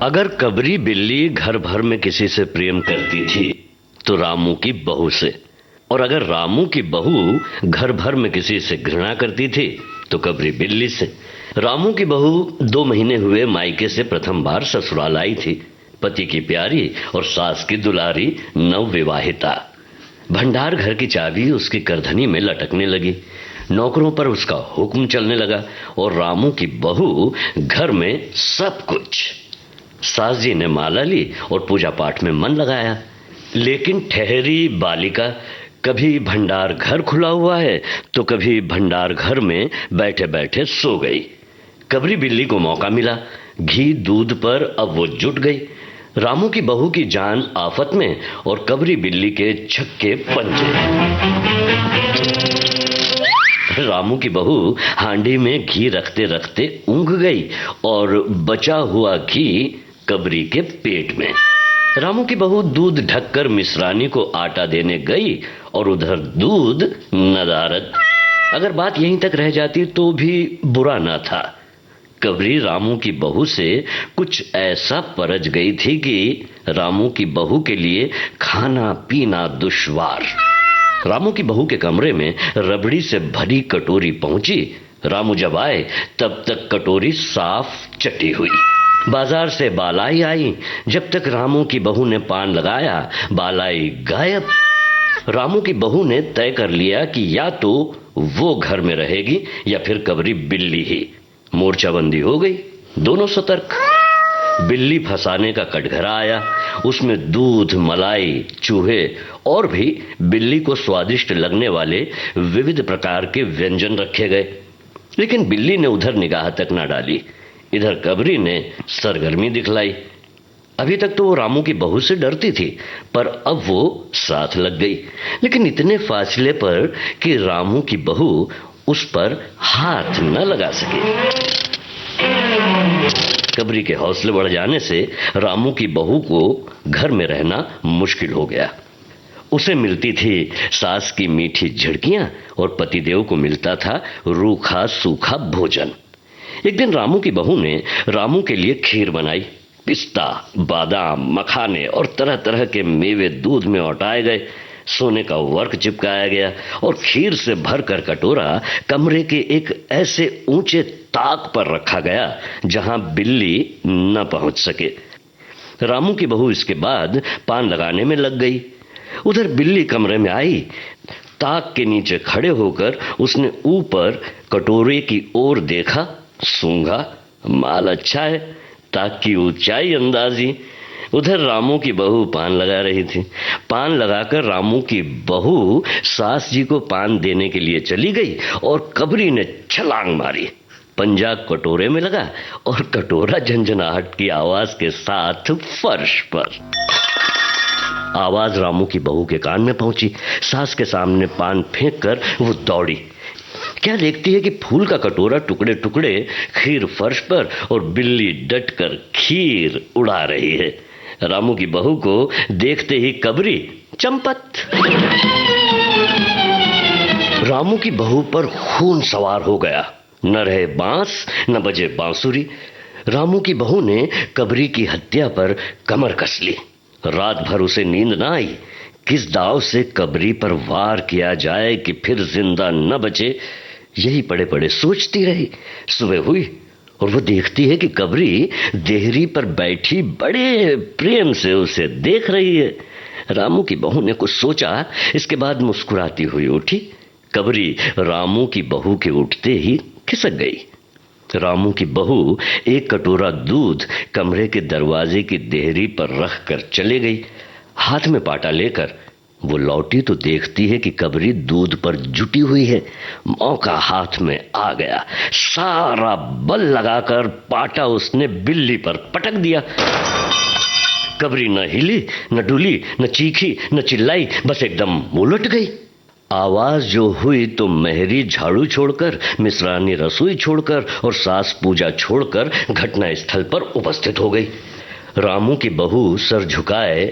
अगर कबरी बिल्ली घर भर में किसी से प्रेम करती थी तो रामू की बहू से, और अगर रामू की बहू घर भर में किसी से घृणा करती थी तो कबरी बिल्ली से। रामू की बहू 2 महीने हुए मायके से प्रथम बार ससुराल आई थी। पति की प्यारी और सास की दुलारी नवविवाहिता। भंडार घर की चाबी उसकी करधनी में लटकने लगी। नौकरों पर उसका हुक्म चलने लगा और रामू की बहू घर में सब कुछ। सास जी ने माला ली और पूजा पाठ में मन लगाया, लेकिन ठहरी बालिका कभी भंडार घर खुला हुआ है तो कभी भंडार घर में बैठे बैठे सो गई। कबरी बिल्ली को मौका मिला, घी दूध पर अब वो जुट गई। रामू की बहू की जान आफत में और कबरी बिल्ली के छक्के पंजे। रामू की बहू हांडी में घी रखते रखते ऊँघ गई और बचा हुआ घी कबरी के पेट में। रामू की बहू दूध ढककर मिश्रानी को आटा देने गई और उधर दूध नदारद। अगर बात यहीं तक रह जाती तो भी बुरा ना था। कबरी रामू की बहू से कुछ ऐसा परज गई थी कि रामू की बहू के लिए खाना पीना दुश्वार। रामू की बहू के कमरे में रबड़ी से भरी कटोरी पहुंची। रामू जब आए तब तक कटोरी साफ चटी हुई। बाजार से बालाई आई। जब तक रामू की बहू ने पान लगाया बालाई गायब। रामू की बहू ने तय कर लिया कि या तो वो घर में रहेगी या फिर कबरी बिल्ली ही। मोर्चाबंदी हो गई, दोनों सतर्क। बिल्ली फंसाने का कटघरा आया। उसमें दूध, मलाई, चूहे और भी बिल्ली को स्वादिष्ट लगने वाले विविध प्रकार के व्यंजन रखे गए। लेकिन बिल्ली ने उधर निगाह तक न डाली। इधर कबरी ने सरगर्मी दिखलाई। अभी तक तो वो रामू की बहू से डरती थी, पर अब वो साथ लग गई, लेकिन इतने फासले पर कि रामू की बहू उस पर हाथ न लगा सके। कबरी के हौसले बढ़ जाने से रामू की बहू को घर में रहना मुश्किल हो गया। उसे मिलती थी सास की मीठी झिड़कियां और पतिदेव को मिलता था रूखा सूखा भोजन। एक दिन रामू की बहू ने रामू के लिए खीर बनाई। पिस्ता, बादाम, मखाने और तरह तरह के मेवे दूध में औटाए गए। सोने का वर्क चिपकाया गया और खीर से भरकर कटोरा कमरे के एक ऐसे ऊंचे ताक पर रखा गया जहां बिल्ली न पहुंच सके। रामू की बहू इसके बाद पान लगाने में लग गई। उधर बिल्ली कमरे में आई। ताक के नीचे खड़े होकर उसने ऊपर कटोरे की ओर देखा, सूंघा, माल अच्छा है, ताक की ऊंचाई अंदाजी। उधर रामू की बहू पान लगा रही थी। पान लगाकर रामू की बहू सास जी को पान देने के लिए चली गई और कबरी ने छलांग मारी। पंजा कटोरे में लगा और कटोरा झंझनाहट की आवाज के साथ फर्श पर। आवाज रामू की बहू के कान में पहुंची। सास के सामने पान फेंक कर वो दौड़ी। क्या देखती है कि फूल का कटोरा टुकड़े टुकड़े, खीर फर्श पर और बिल्ली डटकर खीर उड़ा रही है। रामू की बहू को देखते ही कबरी चंपत। रामू की बहू पर खून सवार हो गया। न रहे बांस न बजे बांसुरी। रामू की बहू ने कबरी की हत्या पर कमर कस ली। रात भर उसे नींद ना आई। किस दाव से कबरी पर वार किया जाए कि फिर जिंदा न बचे, यही पड़े पड़े सोचती रही। सुबह हुई और वो देखती है कि कबरी देहरी पर बैठी बड़े प्रेम से उसे देख रही है। रामू की बहू ने कुछ सोचा, इसके बाद मुस्कुराती हुई उठी। कबरी रामू की बहू के उठते ही खिसक गई। रामू की बहू एक कटोरा दूध कमरे के दरवाजे की देहरी पर रख कर चले गई। हाथ में पाटा लेकर वो लौटी तो देखती है कि कबरी दूध पर जुटी हुई है। मौका हाथ में आ गया। सारा बल लगाकर पाटा उसने बिल्ली पर पटक दिया। कबरी न हिली, न डुली, न चीखी, न चिल्लाई, बस एकदम उलट गई। आवाज जो हुई तो मेहरी झाड़ू छोड़कर, मिश्रानी रसोई छोड़कर और सास पूजा छोड़कर घटना स्थल पर उपस्थित हो गई। रामू की बहू सर झुकाए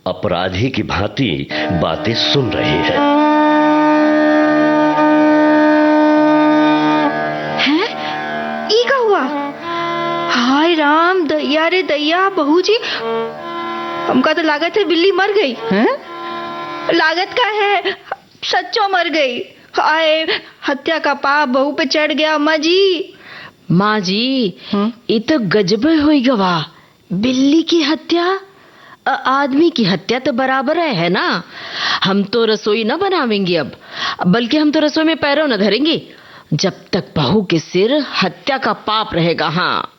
अपराधी की भांति बातें सुन रही है। हैं? ई का हुआ? हाय राम, दैया रे दैया, बहू जी, हमका तो लागत है बिल्ली मर गई। हैं? लागत का है, सच्चो मर गई। हाय, हत्या का पाप बहू पे चढ़ गया। अम्मा जी। माँ जी, ये तो गजब हुई गवा। बिल्ली की हत्या, आदमी की हत्या तो बराबर है ना। हम तो रसोई न बनावेंगे अब, बल्कि हम तो रसोई में पैरों न धरेंगे जब तक बहू के सिर हत्या का पाप रहेगा। हाँ,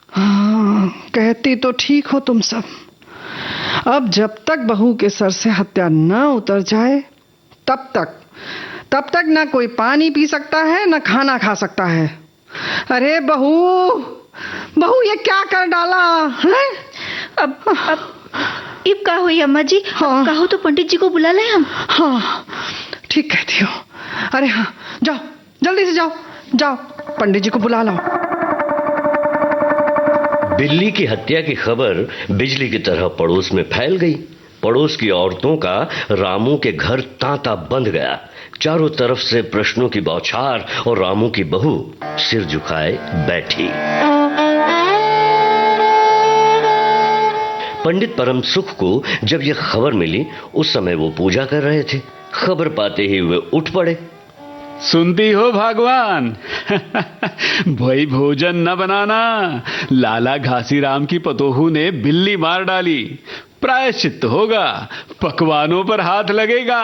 कहती तो ठीक हो तुम सब। अब जब तक बहू के सर से हत्या न उतर जाए तब तक ना कोई पानी पी सकता है ना खाना खा सकता है। अरे बहू ये क्या कर डाला है? अब क्या हुई अम्मा जी? हाँ। कहो तो पंडित जी को बुला लें हम। हाँ ठीक कहती हो। अरे हाँ, जाओ जल्दी से जाओ पंडित जी को बुला लाओ। बिल्ली की हत्या की खबर बिजली की तरह पड़ोस में फैल गई। पड़ोस की औरतों का रामू के घर तांता बंध गया। चारों तरफ से प्रश्नों की बौछार और रामू की बहू सिर झुकाए बैठी। पंडित परम सुख को जब यह खबर मिली, उस समय वो पूजा कर रहे थे। खबर पाते ही वे उठ पड़े। सुनती हो भगवान, भाई भोजन न बनाना, लाला घासीराम की पतोहू ने बिल्ली मार डाली, प्रायश्चित होगा, पकवानों पर हाथ लगेगा।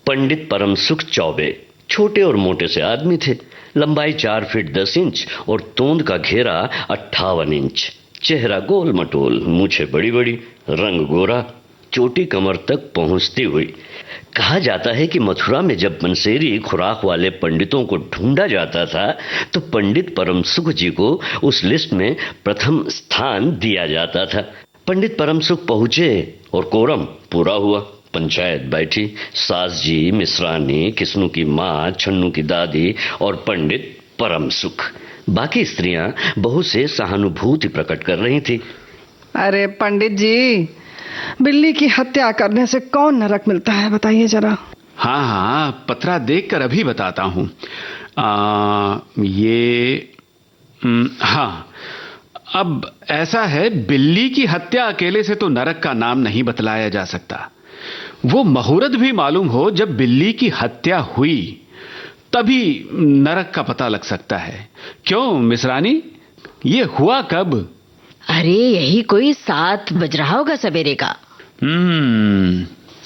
पंडित परम सुख चौबे छोटे और मोटे से आदमी थे। लंबाई 4 फीट 10 इंच और तोंद का घेरा 58 इंच। चेहरा गोल मटोल, मूछें बड़ी बड़ी, रंग गोरा, चोटी कमर तक पहुंचती हुई। कहा जाता है कि मथुरा में जब मंसेरी खुराक वाले पंडितों को ढूंढा जाता था तो पंडित परम सुख जी को उस लिस्ट में प्रथम स्थान दिया जाता था। पंडित परम सुख पहुंचे और कोरम पूरा हुआ। पंचायत बैठी। सास जी, मिश्रानी, किस्नू की माँ, छन्नू की दादी और पंडित परम सुख। बाकी स्त्रियां बहू से सहानुभूति प्रकट कर रही थी। अरे पंडित जी, बिल्ली की हत्या करने से कौन नरक मिलता है, बताइए जरा। हाँ, पतरा देखकर अभी बताता हूँ। हाँ, अब ऐसा है, बिल्ली की हत्या अकेले से तो नरक का नाम नहीं बतलाया जा सकता। वो मुहूर्त भी मालूम हो जब बिल्ली की हत्या हुई, तभी नरक का पता लग सकता है। क्यों मिश्रानी, ये हुआ कब? अरे यही कोई 7 बज रहा होगा सवेरे का।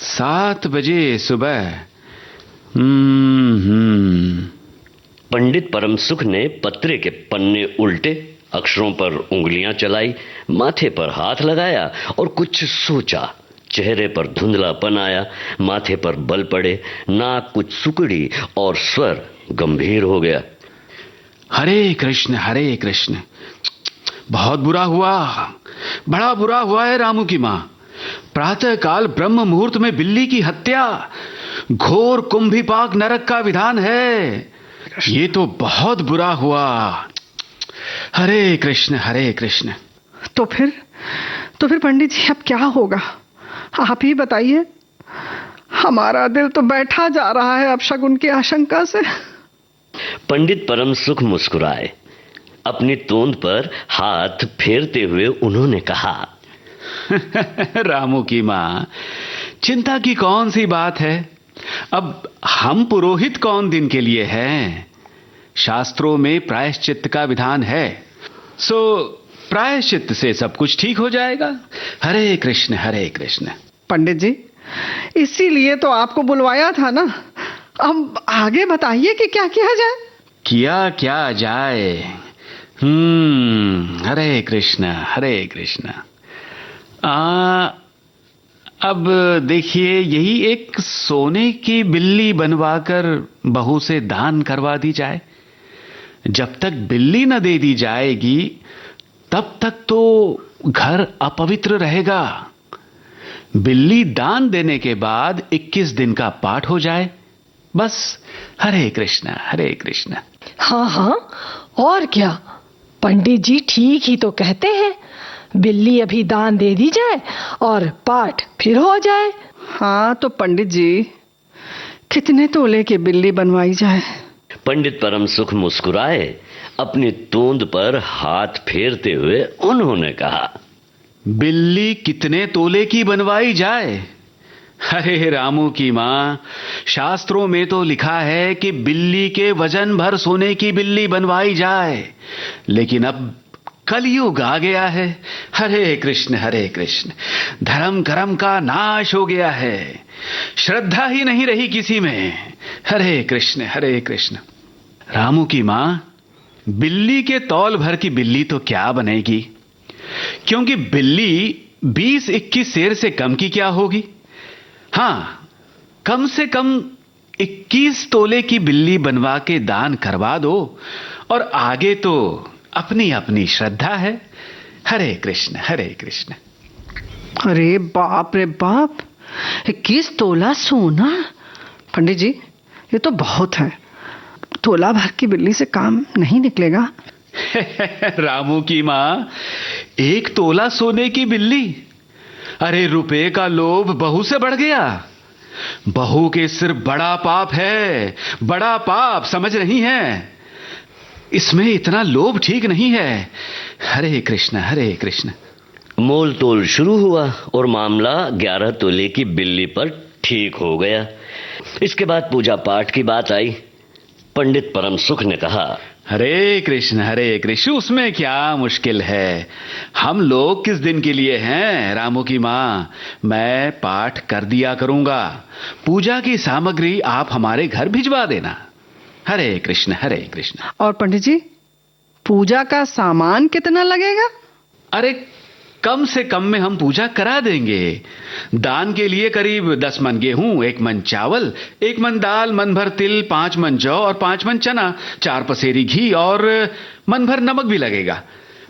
7 बजे सुबह। पंडित परम सुख ने पत्रे के पन्ने उल्टे, अक्षरों पर उंगलियां चलाई, माथे पर हाथ लगाया और कुछ सोचा। चेहरे पर धुंधलापन आया, माथे पर बल पड़े, नाक कुछ सुकड़ी और स्वर गंभीर हो गया। हरे कृष्ण, हरे कृष्ण। बहुत बुरा हुआ, बड़ा बुरा हुआ है रामू की मां। प्रातः काल ब्रह्म मुहूर्त में बिल्ली की हत्या, घोर कुंभीपाक नरक का विधान है। ये तो बहुत बुरा हुआ। हरे कृष्ण, हरे कृष्ण। तो फिर पंडित जी अब क्या होगा, आप ही बताइए। हमारा दिल तो बैठा जा रहा है अपशगुन की आशंका से। पंडित परम सुख मुस्कुराए। अपनी तोंद पर हाथ फेरते हुए उन्होंने कहा, रामू की मां, चिंता की कौन सी बात है। अब हम पुरोहित कौन दिन के लिए हैं। शास्त्रों में प्रायश्चित का विधान है, सो प्रायश्चित से सब कुछ ठीक हो जाएगा। हरे कृष्ण, हरे कृष्ण। पंडित जी, इसीलिए तो आपको बुलवाया था ना। अब आगे बताइए कि क्या किया जाए। क्या जाए। हरे कृष्ण, हरे कृष्ण। अब देखिए, यही एक सोने की बिल्ली बनवाकर बहू से दान करवा दी जाए। जब तक बिल्ली न दे दी जाएगी तब तक तो घर अपवित्र रहेगा। बिल्ली दान देने के बाद 21 दिन का पाठ हो जाए, बस। हरे कृष्ण, हरे कृष्ण। हाँ, और क्या, पंडित जी ठीक ही तो कहते हैं। बिल्ली अभी दान दे दी जाए और पाठ फिर हो जाए। हाँ तो पंडित जी, कितने तोले की बिल्ली बनवाई जाए। पंडित परम सुख मुस्कुराए। अपनी तोंद पर हाथ फेरते हुए उन्होंने कहा, बिल्ली कितने तोले की बनवाई जाए। अरे रामू की मां, शास्त्रों में तो लिखा है कि बिल्ली के वजन भर सोने की बिल्ली बनवाई जाए, लेकिन अब कलयुग आ गया है। हरे कृष्ण, हरे कृष्ण। धर्म कर्म का नाश हो गया है, श्रद्धा ही नहीं रही किसी में। हरे कृष्ण, हरे कृष्ण। रामू की मां, बिल्ली के तौल भर की बिल्ली तो क्या बनेगी, क्योंकि बिल्ली 20-21 सेर से कम की क्या होगी। हाँ, कम से कम 21 तोले की बिल्ली बनवा के दान करवा दो, और आगे तो अपनी अपनी श्रद्धा है। हरे कृष्ण हरे कृष्ण। अरे बाप रे बाप, 21 तोला सोना! पंडित जी, ये तो बहुत है। तोला भर की बिल्ली से काम नहीं निकलेगा। रामू की माँ, 1 तोला सोने की बिल्ली? अरे रुपए का लोभ बहू से बढ़ गया। बहू के सिर बड़ा पाप है, बड़ा पाप, समझ रही हैं? इसमें इतना लोभ ठीक नहीं है। हरे कृष्ण हरे कृष्ण। मोल तोल शुरू हुआ और मामला 11 तोले की बिल्ली पर ठीक हो गया। इसके बाद पूजा पाठ की बात आई। पंडित परम सुख ने कहा, हरे कृष्ण, उसमें क्या मुश्किल है? हम लोग किस दिन के लिए हैं? रामू की माँ, मैं पाठ कर दिया करूंगा। पूजा की सामग्री आप हमारे घर भिजवा देना। हरे कृष्ण हरे कृष्ण। और पंडित जी, पूजा का सामान कितना लगेगा? अरे कम से कम में हम पूजा करा देंगे। दान के लिए करीब 10 मन गेहूं, 1 मन चावल, 1 मन दाल, मन भर तिल, 5 मन जौ और 5 मन चना, 4 पसेरी घी और मन भर नमक भी लगेगा।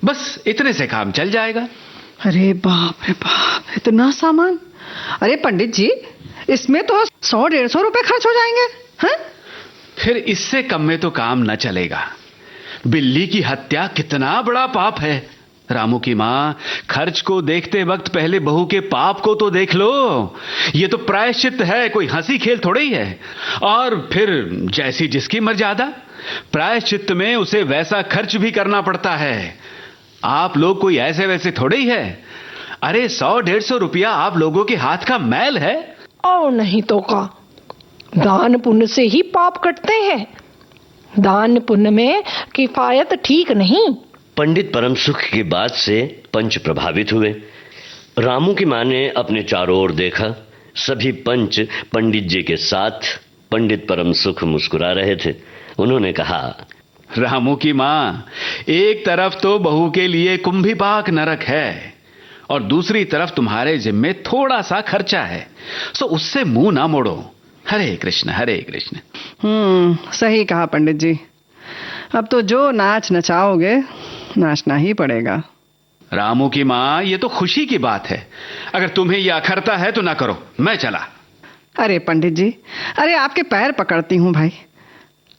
बस इतने से काम चल जाएगा। अरे बाप रे बाप, इतना सामान! अरे पंडित जी, इसमें तो 100-150 रुपए खर्च हो जाएंगे हैं? फिर इससे कम में तो काम न चलेगा। बिल्ली की हत्या कितना बड़ा पाप है। रामू की माँ, खर्च को देखते वक्त पहले बहू के पाप को तो देख लो। ये तो प्रायश्चित है, कोई हंसी खेल थोड़ी ही है। और फिर जैसी जिसकी मर्यादा, प्रायश्चित में उसे वैसा खर्च भी करना पड़ता है। आप लोग कोई ऐसे वैसे थोड़े ही है। अरे 100-150 रुपया आप लोगों के हाथ का मैल है। और नहीं तो का, दान पुण्य से ही पाप कटते हैं। दान पुण्य में किफायत ठीक नहीं। पंडित परम सुख की बात से पंच प्रभावित हुए। रामू की मां ने अपने चारों ओर देखा। सभी पंच पंडित जी के साथ। पंडित परम सुख मुस्कुरा रहे थे। उन्होंने कहा, रामू की मां, एक तरफ तो बहू के लिए कुंभीपाक नरक है और दूसरी तरफ तुम्हारे जिम्मे थोड़ा सा खर्चा है, सो उससे मुंह ना मोड़ो। हरे कृष्ण हरे कृष्ण। सही कहा पंडित जी। अब तो जो नाच नचाओगे, नाचना ही पड़ेगा। रामू की माँ, ये तो खुशी की बात है। अगर तुम्हें यह अखरता है तो ना करो, मैं चला। अरे पंडित जी, अरे आपके पैर पकड़ती हूँ भाई।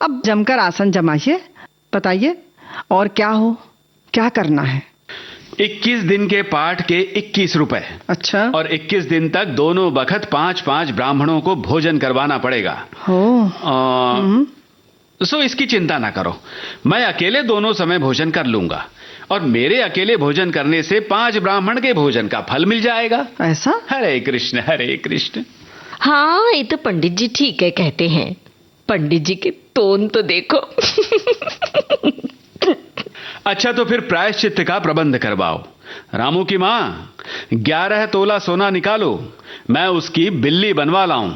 अब जमकर आसन जमाइए, बताइए और क्या करना है? 21 दिन के पाठ के 21 रुपए। अच्छा। और 21 दिन तक दोनों बखत 5-5 ब्राह्मणों को भोजन करवाना पड़ेगा। सो इसकी चिंता ना करो, मैं अकेले दोनों समय भोजन कर लूंगा और मेरे अकेले भोजन करने से 5 ब्राह्मण के भोजन का फल मिल जाएगा। ऐसा? हरे कृष्ण हरे कृष्ण। हाँ, ये तो पंडित जी ठीक है कहते हैं। पंडित जी के टोन तो देखो। अच्छा, तो फिर प्रायश्चित का प्रबंध करवाओ। रामू की माँ, 11 तोला सोना निकालो, मैं उसकी बिल्ली बनवा लाऊं।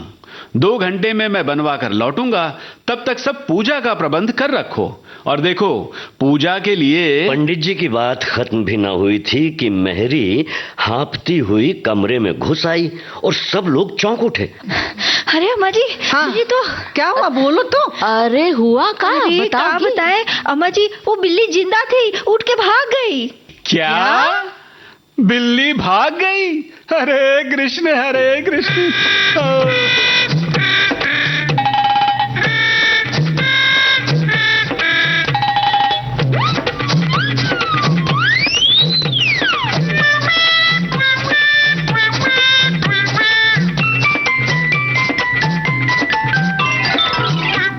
2 घंटे में मैं बनवा कर लौटूंगा। तब तक सब पूजा का प्रबंध कर रखो। और देखो, पूजा के लिए। पंडित जी की बात खत्म भी ना हुई थी कि मेहरी हाँफती हुई कमरे में घुस आई और सब लोग चौंक उठे। अरे अम्मा जी, हाँ, ये तो क्या हुआ? बोलो तो। अरे हुआ का? बताए अम्मा जी, वो बिल्ली जिंदा थी, उठ के भाग गई। क्या? बिल्ली भाग गई? हरे कृष्ण हरे कृष्ण।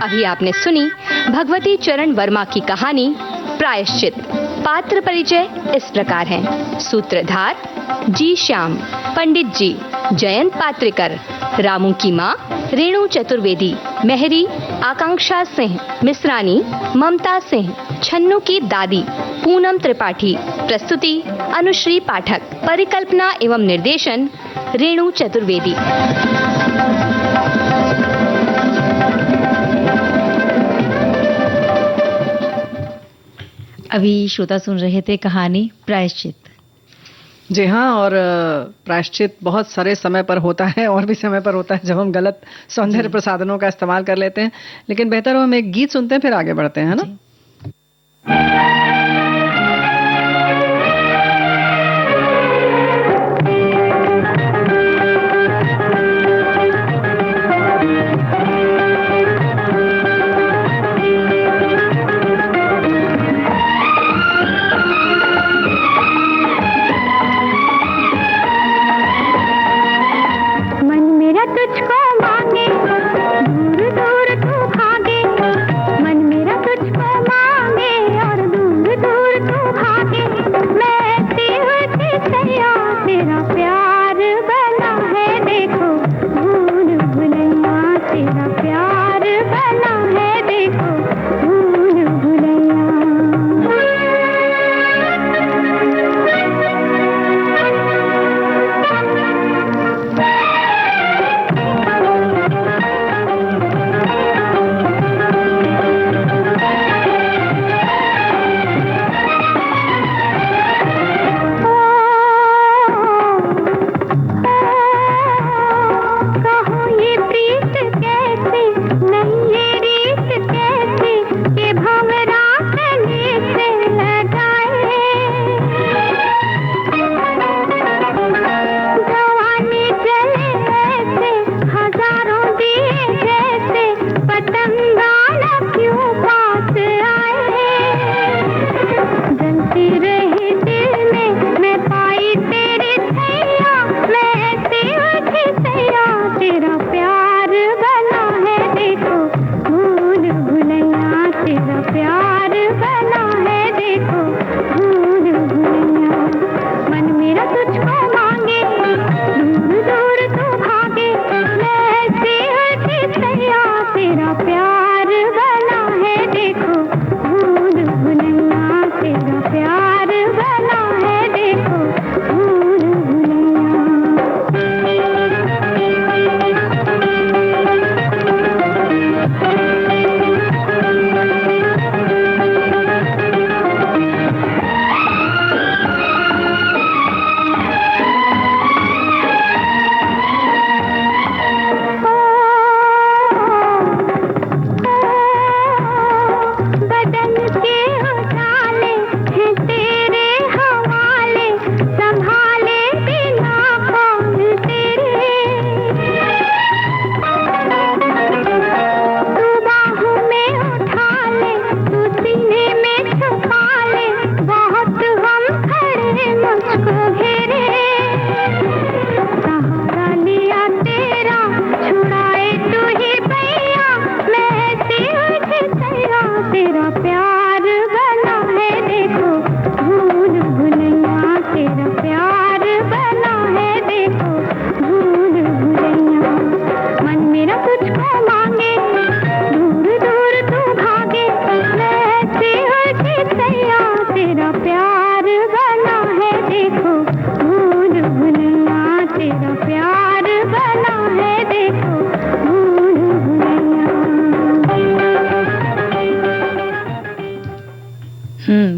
अभी आपने सुनी भगवती चरण वर्मा की कहानी प्रायश्चित। पात्र परिचय इस प्रकार हैं। सूत्रधार जी श्याम, पंडित जी जयंत पात्रिकर, रामू की माँ रेणु चतुर्वेदी, मेहरी आकांक्षा सिंह, मिश्रानी ममता सिंह, छन्नू की दादी पूनम त्रिपाठी, प्रस्तुति अनुश्री पाठक, परिकल्पना एवं निर्देशन रेणु चतुर्वेदी। अभी श्रोता सुन रहे थे कहानी प्रायश्चित। जी हाँ, और प्रायश्चित बहुत सारे समय पर होता है और भी समय पर होता है जब हम गलत सौंदर्य प्रसाधनों का इस्तेमाल कर लेते हैं। लेकिन बेहतर हो हम एक गीत सुनते हैं फिर आगे बढ़ते हैं, है ना? तुझको मांगे दूर दूर तू भागे, मन मेरा तुझको मांगे और दूर दूर तू भागे। मैं ऐसी होती सैया तेरा प्यार बना है, देखो भूल भुलैया तेरा प्यार बना है, देखो भूल भुलैया।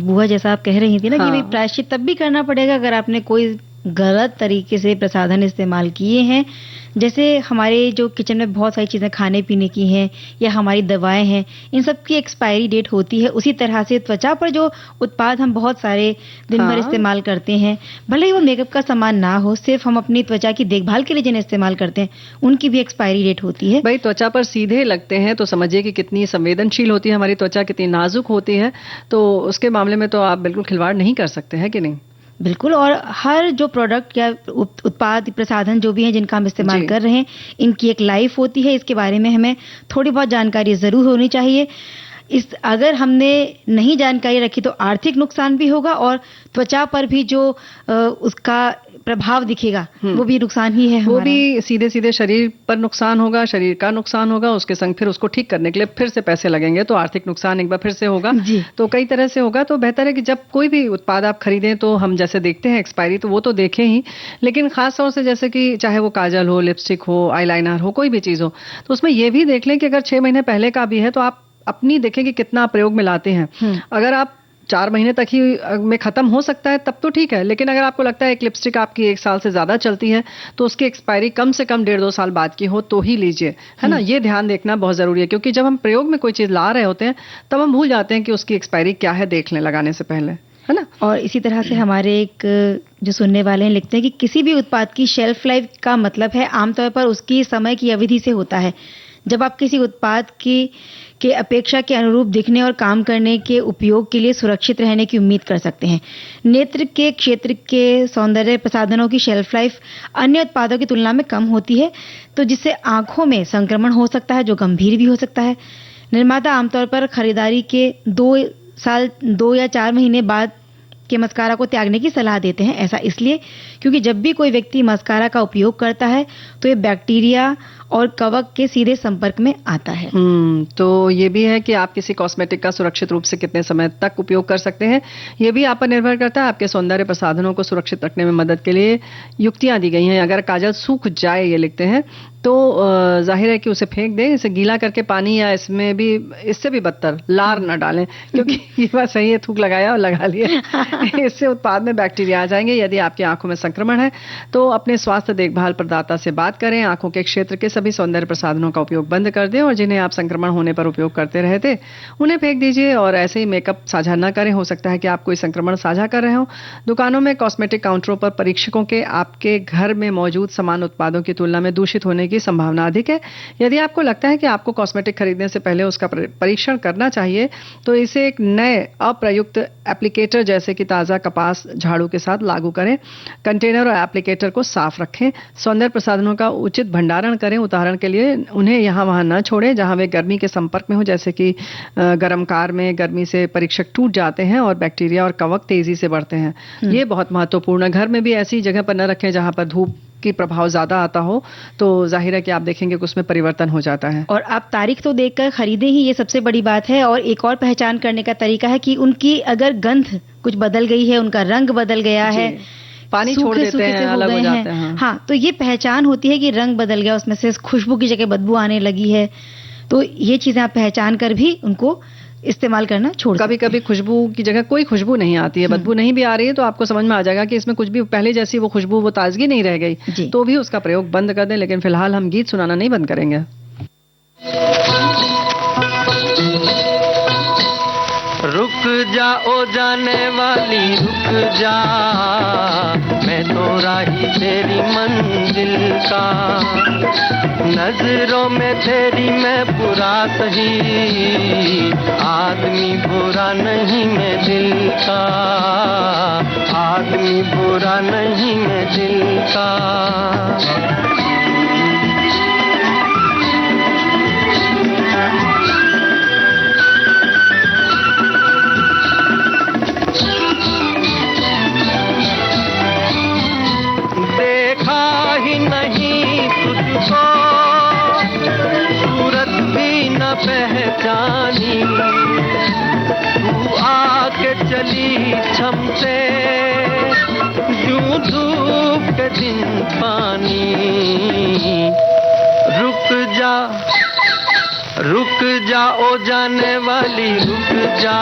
बुआ जैसा आप कह रही थी ना कि भाई प्रायश्चित तब भी करना पड़ेगा अगर आपने कोई गलत तरीके से प्रसाधन इस्तेमाल किए हैं। जैसे हमारे जो किचन में बहुत सारी चीजें खाने पीने की हैं या हमारी दवाएं हैं, इन सब की एक्सपायरी डेट होती है। उसी तरह से त्वचा पर जो उत्पाद हम बहुत सारे दिन भर इस्तेमाल करते हैं, भले ही वो मेकअप का सामान ना हो, सिर्फ हम अपनी त्वचा की देखभाल के लिए जिन्हें इस्तेमाल करते हैं उनकी भी एक्सपायरी डेट होती है। भाई त्वचा पर सीधे लगते हैं तो समझिए कि कितनी संवेदनशील होती है हमारी त्वचा, कितनी नाजुक होती है, तो उसके मामले में तो आप बिल्कुल खिलवाड़ नहीं कर सकते हैं कि नहीं? बिल्कुल। और हर जो प्रोडक्ट या उत्पाद प्रसाधन जो भी हैं जिनका हम इस्तेमाल कर रहे हैं, इनकी एक लाइफ होती है। इसके बारे में हमें थोड़ी बहुत जानकारी जरूर होनी चाहिए। अगर हमने नहीं जानकारी रखी तो आर्थिक नुकसान भी होगा और त्वचा पर भी जो उसका प्रभाव दिखेगा वो भी नुकसान ही है। वो भी सीधे सीधे शरीर पर नुकसान होगा, शरीर का नुकसान होगा, उसके संग फिर उसको ठीक करने के लिए फिर से पैसे लगेंगे, तो आर्थिक नुकसान एक बार फिर से होगा। तो कई तरह से होगा। तो बेहतर है कि जब कोई भी उत्पाद आप खरीदें तो हम जैसे देखते हैं एक्सपायरी, तो वो तो देखें ही, लेकिन खास तौर से जैसे कि चाहे वो काजल हो, लिपस्टिक हो, आईलाइनर हो, कोई भी चीज हो, तो उसमें ये भी देख लें कि अगर 6 महीने पहले का भी है तो आप अपनी देखें कि कितना प्रयोग में लाते हैं। अगर आप 4 महीने तक ही में खत्म हो सकता है, तब तो ठीक है। लेकिन अगर आपको लगता है एक लिपस्टिक आपकी 1 साल से ज्यादा चलती है तो उसकी एक्सपायरी कम से कम 1.5-2 साल बाद की हो तो ही लीजिए, है ना। ये ध्यान देखना बहुत जरूरी है, क्योंकि जब हम प्रयोग में कोई चीज ला रहे होते हैं तब हम भूल जाते हैं कि उसकी एक्सपायरी क्या है, देख लें लगाने से पहले, है ना। और इसी तरह से हमारे एक जो सुनने वाले हैं लिखते हैं कि किसी भी उत्पाद की शेल्फ लाइफ का मतलब है आमतौर पर उसकी समय की अवधि से होता है। जब आप किसी उत्पाद के अपेक्षा के अनुरूप दिखने और काम करने के उपयोग के लिए सुरक्षित रहने की उम्मीद कर सकते हैं। नेत्र के क्षेत्र के सौंदर्य प्रसाधनों की शेल्फ लाइफ अन्य उत्पादों की तुलना में कम होती है, तो जिससे आंखों में संक्रमण हो सकता है जो गंभीर भी हो सकता है। निर्माता आमतौर पर खरीदारी के 2 या 4 महीने बाद के मस्कारा को त्यागने की सलाह देते हैं। ऐसा इसलिए क्योंकि जब भी कोई व्यक्ति मस्कारा का उपयोग करता है तो ये बैक्टीरिया और कवक के सीधे संपर्क में आता है। तो ये भी है कि आप किसी कॉस्मेटिक का सुरक्षित रूप से कितने समय तक उपयोग कर सकते हैं, ये भी आप पर निर्भर करता है। आपके सौंदर्य प्रसाधनों को सुरक्षित रखने में मदद के लिए युक्तियां दी गई हैं। अगर काजल सूख जाए, ये लिखते हैं, तो जाहिर है कि उसे फेंक दें। इसे गीला करके पानी या इसमें भी, इससे भी बदतर लार न डालें, क्योंकि ये बात सही है, थूक लगाया और लगा लिया, इससे उत्पाद में बैक्टीरिया आ जाएंगे। यदि आपकी आंखों में संक्रमण है तो अपने स्वास्थ्य देखभाल प्रदाता से बात करें। आंखों के क्षेत्र के सभी सौंदर्य प्रसाधनों का उपयोग बंद कर दें और जिन्हें आप संक्रमण होने पर उपयोग करते रहे थे उन्हें फेंक दीजिए। और ऐसे ही मेकअप साझा न करें, हो सकता है कि आप कोई संक्रमण साझा कर रहे हो। दुकानों में कॉस्मेटिक काउंटरों पर परीक्षकों के आपके घर में मौजूद समान उत्पादों की तुलना में दूषित होने की संभावना अधिक है। यदि आपको लगता है कि आपको कॉस्मेटिक खरीदने से पहले उसका परीक्षण करना चाहिए तो इसे एक नए अप्रयुक्त एप्लीकेटर जैसे कि ताज़ा कपास झाड़ू के साथ लागू करें। कंटेनर और एप्लीकेटर को साफ रखें। सौंदर्य प्रसाधनों का उचित भंडारण करें। उदाहरण के लिए उन्हें यहाँ वहाँ न छोड़ें जहाँ वे गर्मी के संपर्क में हो, जैसे कि गर्म कार में गर्मी से परीक्षक टूट जाते हैं और बैक्टीरिया और कवक तेजी से बढ़ते हैं। ये बहुत महत्वपूर्ण है। घर में भी ऐसी जगह पर न रखें जहाँ पर धूप की प्रभाव ज्यादा आता हो, तो जाहिर है कि आप देखेंगे कि उसमें परिवर्तन हो जाता है। और आप तारीख तो देखकर खरीदें ही, ये सबसे बड़ी बात है। और एक और पहचान करने का तरीका है कि उनकी अगर गंध कुछ बदल गई है, उनका रंग बदल गया है, पानी छोड़ देते हैं, अलग हो जाते हैं। हाँ, तो ये पहचान होती है कि रंग बदल गया, उसमें से खुशबू की जगह बदबू आने लगी है। तो ये चीजें आप पहचान कर भी उनको इस्तेमाल करना छोड़। कभी कभी खुशबू की जगह कोई खुशबू नहीं आती है, बदबू नहीं भी आ रही है, तो आपको समझ में आ जाएगा कि इसमें कुछ भी पहले जैसी वो खुशबू, वो ताजगी नहीं रह गई, तो भी उसका प्रयोग बंद कर दें। लेकिन फिलहाल हम गीत सुनाना नहीं बंद करेंगे। रुक जा ओ जाने वाली रुक जा, मैं तो राही तेरी मंजिल का। नजरों में तेरी मैं बुरा सही, आदमी बुरा नहीं मैं दिल का, आदमी बुरा नहीं मैं दिल का। पहचानी तू आके चली छम से, यूं धूप के दिन पानी। रुक जा ओ जाने वाली रुक जा,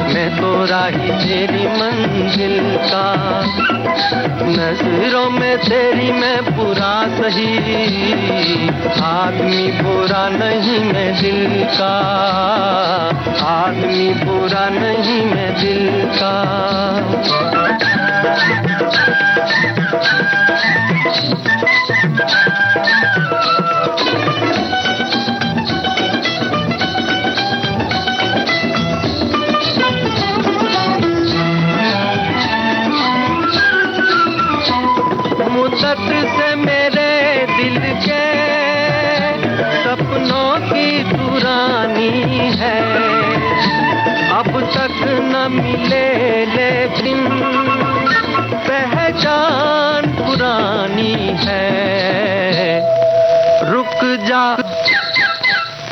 मैं तो राही तेरी मंजिल का। नजरों में तेरी मैं बुरा सही, आदमी बुरा नहीं मैं दिल का, आदमी बुरा नहीं मैं दिल का। मुद्दत से मेरे दिल के सपनों की दुरानी है, अब तक न मिले लेकिन पहचान पुरानी है।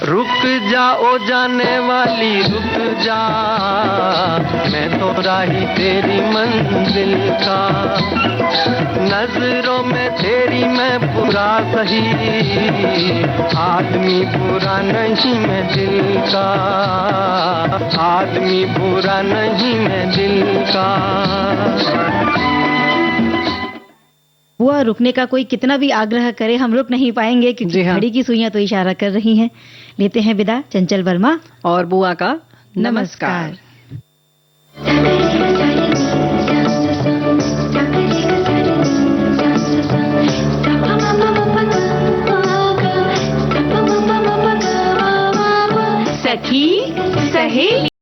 रुक जा ओ जाने वाली रुक जा, मैं तो राही तेरी मंजिल का। नजरों में तेरी मैं बुरा सही, आदमी बुरा नहीं मैं दिल का, आदमी बुरा नहीं मैं दिल का। बुआ, रुकने का कोई कितना भी आग्रह करे हम रुक नहीं पाएंगे क्योंकि घड़ी की सुइयां तो इशारा कर रही हैं। लेते हैं विदा चंचल वर्मा और बुआ का नमस्कार। सखी सहेली।